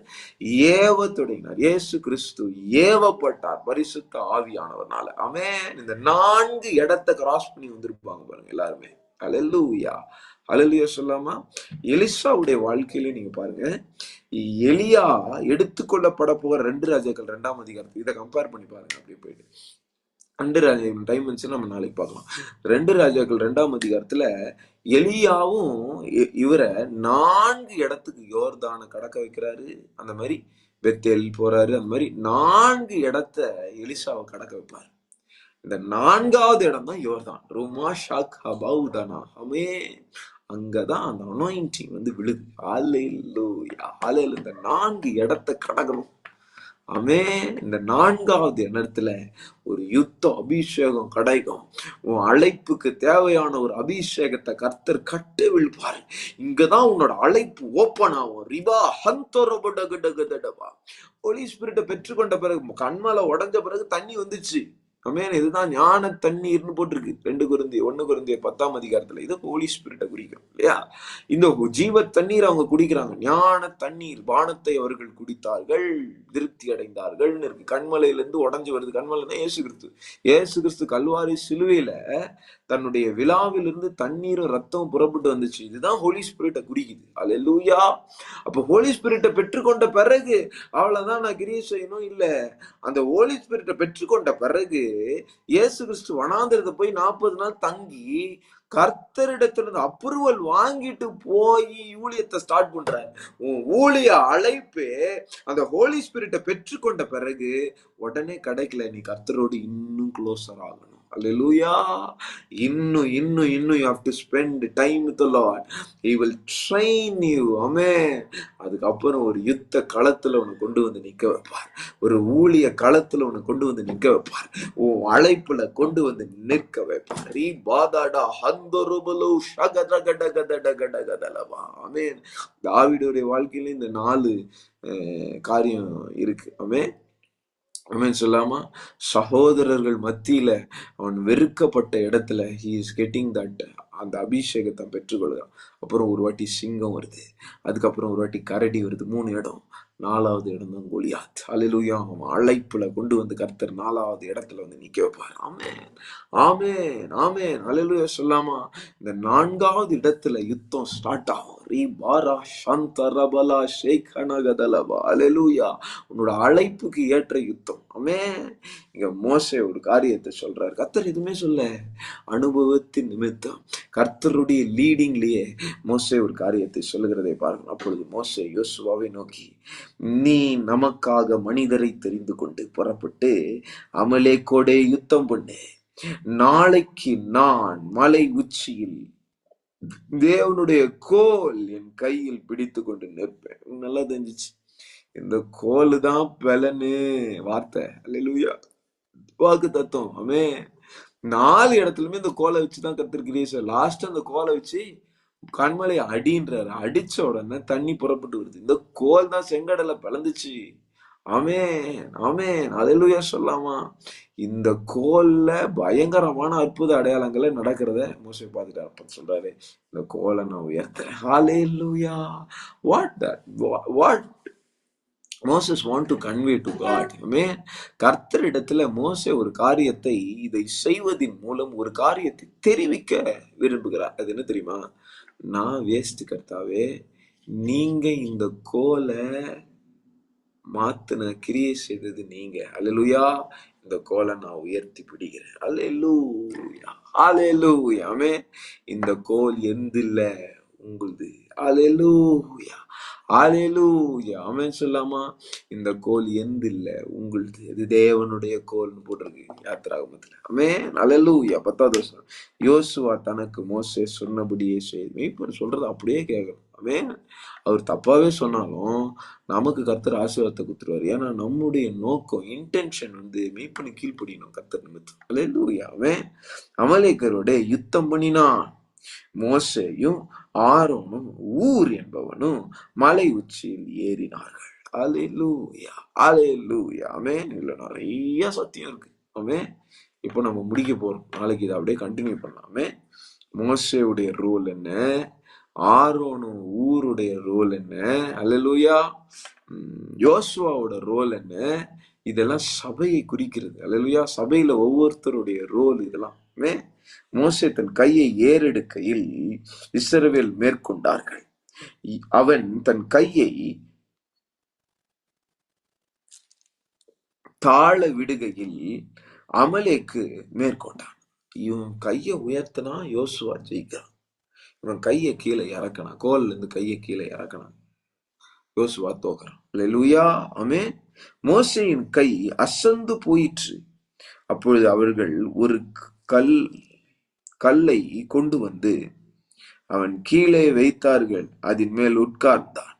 ஏவ தொடங்கினார். இயேசு கிறிஸ்து ஏவப்பட்டார் பரிசுத்த ஆவியானவர்னால. ஆமென். இந்த 4 இடத்தை கிராஸ் பண்ணி வந்திருப்பாங்க பாருங்க எல்லாருமே. அல்லேலூயா. அல்லேலூயா சொல்லாமா. எலிசாவுடைய வாழ்க்கையில நீங்க பாருங்க, எலியா எடுத்துக்கொள்ளப்பட போகிற 2 ராஜாக்கள் 2ஆம் அதிகாரத்துக்கு இதை கம்பேர் பண்ணி பாருங்க. அப்படியே போயிட்டு 2 ராஜாக்கள் டைம் இருந்துச்சு, நம்ம நாளைக்கு பார்க்கலாம். 2 ராஜாக்கள் 2ஆம் அதிகாரத்துல எலியாவும் இவரை 4 இடத்துக்கு யோர்தானை கடக்க வைக்கிறாரு. அந்த மாதிரி பெத்தேல் போறாரு. அந்த மாதிரி 4 இடத்த எலிசாவை கடக்க வைப்பாரு. இந்த 4வது இடம் தான் யோர்தான். ரோமா ஷாக் ஹபௌதனா. ஆமென். அங்கதான் அந்த அனாயிண்டிங் விழுது. அல்லேலூயா. அல்லேலூயா. இந்த 4 இடத்தை கடக்கணும். ஆமென். இந்த 4வது இடத்துல ஒரு யுத்த அபிஷேகம் கிடைக்கும். உன் அழைப்புக்கு தேவையான ஒரு அபிஷேகத்தை கர்த்தர் கட்ட விழுப்பாரு. இங்கதான் உன்னோட அழைப்பு ஓப்பன் ஆகும். ரிவா ஹந்தோரபடகடகடவா. ஹோலி ஸ்பிரிட்டை பெற்றுக்கொண்ட பிறகு, கண்மலை உடைஞ்ச பிறகு தண்ணி வந்துச்சு. ஆமென். இதுதான் ஞான தண்ணீர்னு போட்டிருக்கு 1 கொரிந்தியர் 10ஆம் அதிகாரத்துல. இது ஹோலி ஸ்பிரிட்டை குறிக்கும் இல்லையா. இந்த ஜீவ தண்ணீர் அவங்க குடிக்கிறாங்க. ஞான தண்ணீர் பானத்தை அவர்கள் குடித்தார்கள், திருப்தி அடைந்தார்கள்னு இருக்கு. கண்மலையிலிருந்து உடஞ்சு வருது. கண்மலை தான் இயேசு கிறிஸ்து. இயேசு கிறிஸ்து கல்வாரி சிலுவையில தன்னுடைய விழாவிலிருந்து தண்ணீரும் ரத்தமும் புறப்பட்டு வந்துச்சு. இதுதான் ஹோலி ஸ்பிரிட்டை குறிக்குது. அல்லேலூயா. அப்ப ஹோலி ஸ்பிரிட்டை பெற்றுக்கொண்ட பிறகு அவ்வளவுதான் நான் கிரியை செய்யணும் இல்ல. அந்த ஹோலி ஸ்பிரிட்டை பெற்றுக்கொண்ட பிறகு இயேசு கிறிஸ்து வனாந்திரத்தை போய் 40 நாள் தங்கி கர்த்தரிடத்திலிருந்து அப்ரூவல் வாங்கிட்டு போய் ஊழியத்தை ஸ்டார்ட் பண்றாரு. உன் ஊழிய அழைப்பு அந்த ஹோலி ஸ்பிரிட்டை பெற்றுக்கொண்ட பிறகு உடனே கிடைக்கல. நீ கர்த்தரோடு இன்னும் க்ளோசர் ஆகணும். அல்லேலூயா. இன்னும் இன்னும் இன்னும் you have to spend time with the Lord. He will train you. ஆமென். அதுக்கப்புறம் ஒரு யுத்த களத்துல உன்னை கொண்டு வந்து நிக்க வைப்பார். ஒரு ஊழிய களத்துல உன்னை கொண்டு வந்து நிக்க வைப்பார். உன் அழைப்புல கொண்டு வந்து நிற்க வைப்பார். ரீ பாதாடா ஹந்தொருபலு ஷகதகடகதடகடகதலவா. ஆமென். தாவீதுடைய வாழ்க்கையில இந்த 4 காரியம் இருக்கு. ஆமென். ஆமென் சொல்லாமா. சகோதரர்கள் மத்தியில அவன் வெறுக்கப்பட்ட இடத்துல he is getting that அந்த அபிஷேகத்தை பெற்றுக்கொள்கிறான். அப்புறம் ஒரு வாட்டி சிங்கம் வருது, அதுக்கப்புறம் ஒரு வாட்டி கரடி வருது. 3 இடம். 4வது இடம் தான் கோலியாத். அல்லேலூயா. அவன் அழைப்புல கொண்டு வந்து கர்த்தர் 4வது இடத்துல வந்து நிக்க வைப்பார். ஆமென், ஆமென், ஆமென். அல்லேலூயா சொல்லாமா. இந்த 4வது இடத்துல யுத்தம் ஸ்டார்ட் ஆகும். ரீ பாரா சந்தரபலா ஷேகனகதலவா. அல்லேலூயா. உன்னோட அழைப்புக்கு ஏற்ற யுத்தம். ஆமென். இங்க மோசே ஒரு காரியத்தை சொல்றாரு. கர்த்தர் எதுவுமே சொல்ல, அனுபவத்தின் நிமித்தம் கர்த்தருடைய லீடிங்லயே மோசே ஒரு காரியத்தை சொல்லுகிறதை பாருங்க. அப்பொழுது மோசே யோசுவாவை நோக்கி, நீ நமக்காக மனிதரை தெரிந்து கொண்டு புறப்பட்டு அமலேக்கோடே யுத்தம் பண்ணு. நாளைக்கு நான் மலை உச்சியில் தேவனுடைய கோல் என் கையில் பிடித்து கொண்டு நிற்பேன். நல்லா தெரிஞ்சிச்சு. இந்த கோல் தான் பலனு. வார்த்தை. அல்லேலூயா. வாக்கு தத்துவம். ஆமென். 4 இடத்துலயுமே இந்த கோலை வச்சுதான் கத்திருக்கிறீங்க. லாஸ்ட் அந்த கோலை வச்சு கண்மலை அடின்றாரு. அடிச்ச உடனே தண்ணி புறப்பட்டு வருது. இந்த கோல் தான் செங்கடலை பிளந்துச்சு. ஆமென், ஆமென். அல்லேலூயா சொல்லாமா. இந்த கோல்ல பயங்கரமான அற்புத அடையாளங்களை நடக்கிறத மோசே பார்த்துட்டாரு. அப்ப சொல்றாரு, இந்த கோலை நான் உயர்த்துறேன். ஹalleluya. What Moses want to convey to God. Amen. கர்த்தரிடத்துல மோசே ஒரு காரியத்தை இதை செய்வதின் மூலம் ஒரு காரியத்தை தெரிவிக்க விரும்புகிறார். அது என்ன தெரியுமா? நான் வேஸ்ட் கர்த்தாவே, நீங்க இந்த கோலை மாத்தின கிரியை செய்தது நீங்க. அல்லேலூயா. இந்த கோலை நான் உயர்த்தி பிடிக்கிறேன். அல்லேலூயா, அல்லேலூயா. ஆமென். இந்த கோல் எந்தில்ல, உங்களுது. அல்லேலூயா, அல்லேலூயா. ஆமென் சொல்லாமா. இந்த கோல் எந்தில்ல, உங்களுது. இது தேவனுடைய கோல்னு போட்டிருக்கு யாத்திராகமத்துல. ஆமென், அல்லேலூயா. 10வது வருஷம் யோசுவா தனக்கு மோசே சொன்னபடியே செய்து. மெய்ப்பன் சொல்றது அப்படியே கேட்கணும். ஆமென். அவர் தப்பாவே சொன்னாலும் நமக்கு கர்த்தர் ஆசீர்வாதத்தை கொடுத்துருவாரு. ஏன்னா நம்முடைய நோக்கம், இன்டென்ஷன் வந்து மெய்ப்பனு கீழ்ப்படியணும் கர்த்தர் நிமித்தம். அல்லேலூயா. ஆமென். அமலேக்கரோட யுத்தம் பண்ணினான். மோசேயும் ஆரோனும் ஊர் என்பவனும் மலை உச்சியில் ஏறினார்கள். அல்லேலூயா, அல்லேலூயா. ஆமென். இல்ல நிறைய சத்தியம் இருக்கு. ஆமென். இப்போ நம்ம முடிக்க போறோம். நாளைக்கு இதை அப்படியே கண்டினியூ பண்ணலாமே. மோசேவுடைய ரோல் என்ன, ஆரோனும் ஊருடைய ரோல் என்ன, அல்லேலூயா, யோசுவாவோட ரோல் என்ன, இதெல்லாம் சபையை குறிக்கிறது. அல்லேலூயா. சபையில ஒவ்வொருத்தருடைய ரோல் இதெல்லாம். மோசே தன் கையை ஏறெடுக்கையில் இஸ்ரவேல் மேற்கொண்டார்கள். அவன் தன் கையை தாழ விடுகையில் அமலேக்கு மேற்கொண்டான். இவன் கையை உயர்த்தினா யோசுவா ஜெயிக்கிறான். இவன் கையை கீழே இறக்கணும், கோல்ல இருந்து கையை கீழே இறக்கணும், யோசுவா தோக்குறான். அல்லேலூயா. ஆமென். மோசேயின் கை அசந்து போயிற்று. அப்பொழுது அவர்கள் ஒரு கல்லை கொண்டு வந்து அவன் கீழே வைத்தார்கள். அதன் மேல் உட்கார்ந்தான்.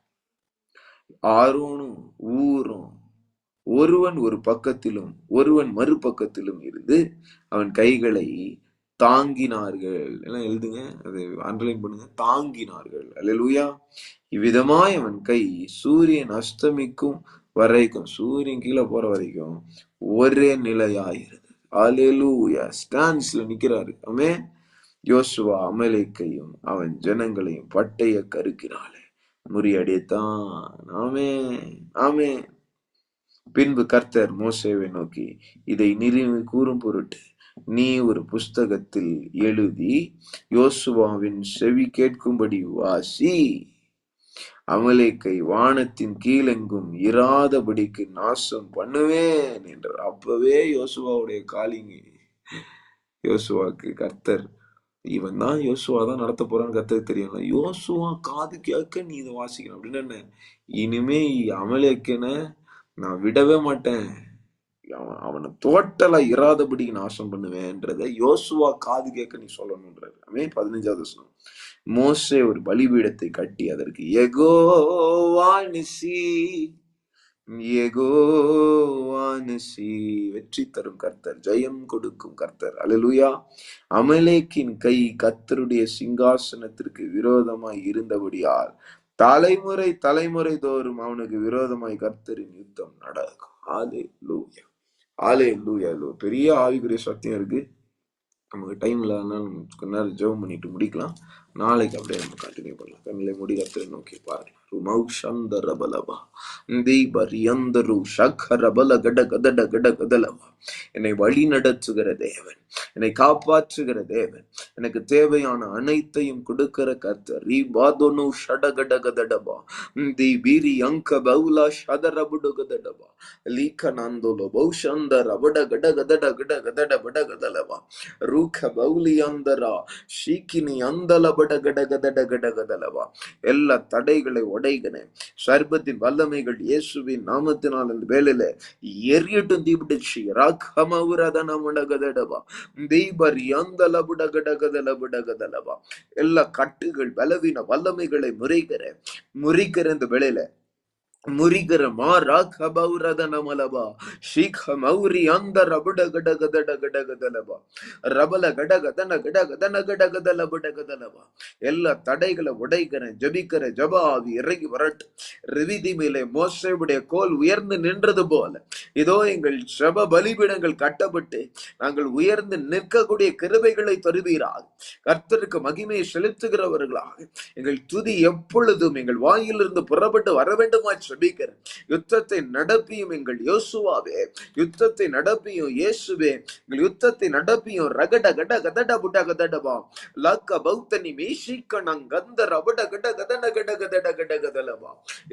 ஆரோனும் ஊரும் ஒருவன் ஒரு பக்கத்திலும் ஒருவன் மறுபக்கத்திலும் இருந்து அவன் கைகளை தாங்கினார்கள். எல்லாம் எழுதுங்க, அதை அண்டர்லைன் பண்ணுங்க. தாங்கினார்கள். அல்லேலூயா. இவ்விதமாய் அவன் கை சூரியன் அஸ்தமிக்கும் வரைக்கும், சூரியன் கீழே போற வரைக்கும் ஒரே நிலையாயிருது. அல்லேலூயா. ஸ்டாண்ட்ஸ்ல நிக்கிறாரு. ஆமென். யோசுவா அமலேக்கையும் அவன் ஜனங்களையும் பட்டய கருக்கினாலே முறியடித்தான். ஆமென், ஆமென். பின்பு கர்த்தர் மோசேவை நோக்கி, இதை நிறுவி கூறும் பொருட்டு நீ ஒரு புஸ்தகத்தில் எழுதி யோசுவாவின் செவி கேட்கும்படி வாசி. அமலேக்கை வானத்தின் கீழெங்கும் இராதபடிக்கு நாசம் பண்ணுவேன் என்றார். அப்பவே யோசுவாவுடைய காலிங்க. யோசுவாக்கு கர்த்தர், இவன் தான் யோசுவா தான் நடத்த போறான்னு கர்த்தருக்கு தெரியல. யோசுவா காது கேட்க நீ இதை வாசிக்கணும் அப்படின்னு என்ன, இனிமே அமலேக்கனை நான் விடவே மாட்டேன். அவனை டோட்டலா இராதபடி நாசம் பண்ணுவேன்றதை யோசுவா காது கேட்க நீ சொல்லணும்ன்றாரு. 15வது வசனம். மோசே ஒரு பலிபீடத்தை கட்டி அதற்கு யெகோவா நிசி, யெகோவா நிசி, வெற்றி தரும் கர்த்தர், ஜெயம் கொடுக்கும் கர்த்தர். அல்லேலூயா. அமலேக்கின் கை கர்த்தருடைய சிங்காசனத்திற்கு விரோதமாய் இருந்தபடியால் தலைமுறை தலைமுறை தோறும் அவனுக்கு விரோதமாய் கர்த்தரின் யுத்தம் நடக்கும். அல்லேலூயா, அல்லேலூயா. பெரிய ஆவிக்குரிய சத்தியம் இருக்கு. நமக்கு டைம் இல்லாதனால கொஞ்ச நேரம் ஜெபம் பண்ணிட்டு முடிக்கலாம். நாளைக்கு அப்படியே நம்ம கண்டினியூ பண்ணலாம். கண்ணிலை மூடி கர்த்தரை நோக்கி பாருங்க. என்னை வழி நடத்துகிற தேவன், என்னை காப்பாற்றுகிற தேவன், எனக்கு தேவையான அனைத்தையும் கொடுக்கிற கர்த்தர். எல்லா தடைகளை உடைகிறேன். சர்பத்தின் வல்லமைகள் இயேசுவின் நாமத்தினால் இந்த வேளையில எரியட்டும். தீபிடிச்சு எல்லா கட்டுகள் பலவீன வல்லமைகளை முறிக்கிற இந்த வேளையில முறிகிற எல்லா தடைகளை உடைக்கிறேன். ஜபிக்கிற ஜபாவி இறங்கி வரட்டு. ரிவிதி மேலே மோசேவுடைய கோல் உயர்ந்து நின்றது போல இதோ எங்கள் ஜப பலிபீடங்கள் கட்டப்பட்டு நாங்கள் உயர்ந்து நிற்கக்கூடிய கிருபைகளை தருவீராக. கர்த்தருக்கு மகிமையை செலுத்துகிறவர்களாக எங்கள் துதி எப்பொழுதும் எங்கள் வாயிலிருந்து புறப்பட்டு வர வேண்டுமா ஜெபிக்கிறேன். யுத்தத்தை நடப்பியும் எங்கள் யோசுவாவே, யுத்தத்தை நடப்பியும் இயேசுவே, எங்கள் யுத்தத்தை நடப்பியும். ரகட கட கதட புட கதடபா லக்க பௌத்தனி மேஷிக்கணங் கந்த ரபட கட கதன கட கதட கட கதலபா.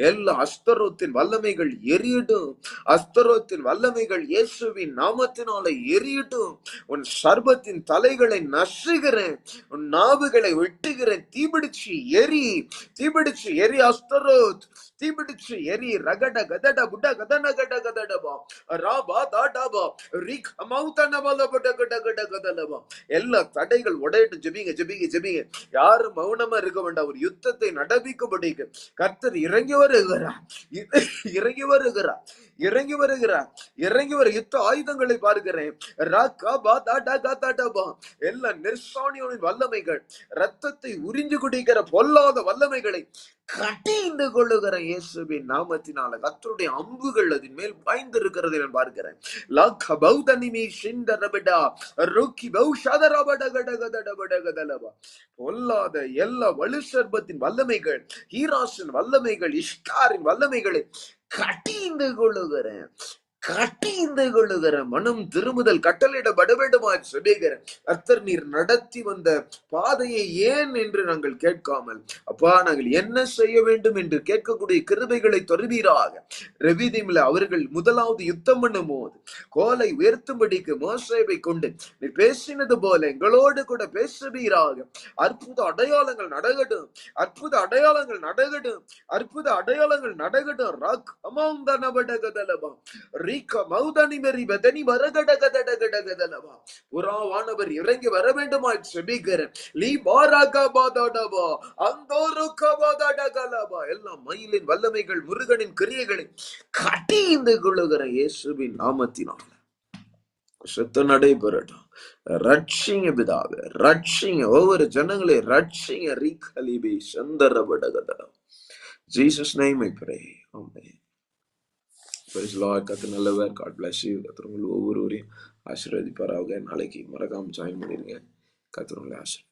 எல்லா அஸ்தரோத்தின் வல்லமைகள் எரியட்டும். அஸ்தரோத்தின் வல்லமைகள் இயேசுவின் நாமத்தினால எரியட்டும். உன் சர்பத்தின் தலைகளை நசுகிறேன். உன் நாவுகளை வெட்டுகிறேன். தீபிடிச்சு எரி, தீபிடிச்சு எரி அஸ்தரோத், தீபிடிச்சு எரி. ரகட கதட புட கதன கட கதடபா ராபா தாடாபா ரிக் அமௌதன பலபட கட கட கதலபா. எல்லா தடைகள் உடையட்டும். ஜெபிங்க ஜெபிங்க ஜெபிங்க. யாரும் மௌனமா இருக்க வேண்டாம். ஒரு யுத்தத்தை நடப்பிக்கும்படிக்கு கர்த்தர் இறங்கி வருகிறார், இறங்கி வருகிறார், இறங்கி வருகிறார், இறங்கி வர யுத்த ஆயுதங்களை பார்க்கிறேன். எல்லா நிர்சாணியோனின் வல்லமைகள், ரத்தத்தை உறிஞ்சு குடிக்கிற பொல்லாத வல்லமைகளை கட்டிந்து கொள்ளுகிற இயேசுவின் நாமத்தினால கர்த்தருடைய அம்புகள் அதன் மேல் பாய்ந்து இருக்கிறதை நான் பார்க்கிறேன். பொல்லாத எல்லா வலு சர்பத்தின் வல்லமைகள், ஈராசின் வல்லமைகள், இஷ்காரின் வல்லமைகளை கட்டிந்து கொள்ளுகிறேன், கட்டிந்து கொள்ளுகிற. மனம் திருமுதல் கட்டளையிடப்பட வேண்டுமா சொல்லுகிறேன். கர்த்தர் நீர் நடத்தி வந்த பாதையை ஏன் என்று நாங்கள் கேட்காமல், அப்பா நாங்கள் என்ன செய்ய வேண்டும் என்று கேட்கக்கூடிய கிருபைகளை தருவீராக. ரெவிதீமில் அவர்கள் முதலாவது யுத்தம் பண்ணும் போது கோலை உயர்த்தும்படிக்கு மோசேவை கொண்டு நீ பேசினது போல எங்களோடு கூட பேசுவீராக. அற்புத அடையாளங்கள் நடக்கட்டும், அற்புத அடையாளங்கள் நடக்கட்டும், அற்புத அடையாளங்கள் நடக்கட்டும். ராக் அமாந்தனபடகதலபா புறாவானவர் இறங்கி வர வேண்டுமா செபிக்கிறேன். எல்லாம் மயிலின் வல்லமைகள், முருகனின் கிரியைகளை கட்டிந்து கொள்ளுகிற இயேசுவின் நாமத்தினால் சுத்தம் நடைபெறட்டும். ரட்சிங்க பிதாவே, ரட்சிங்க ஒவ்வொரு ஜனங்களே, ரட்சிங்க. ரீகலிபி சந்தரபடகதலம். Jesus name I pray. Amen. Praise the Lord. கர்த்தர் நல்லவர். God bless you. கர்த்தர் உங்களை ஒவ்வொருவரையும் ஆசீர்வதிப்பாராக. நாளைக்கு மறக்காம ஜாயின் பண்ணிருங்க. கர்த்தர் உங்களை ஆசீர்வதிப்பாராக.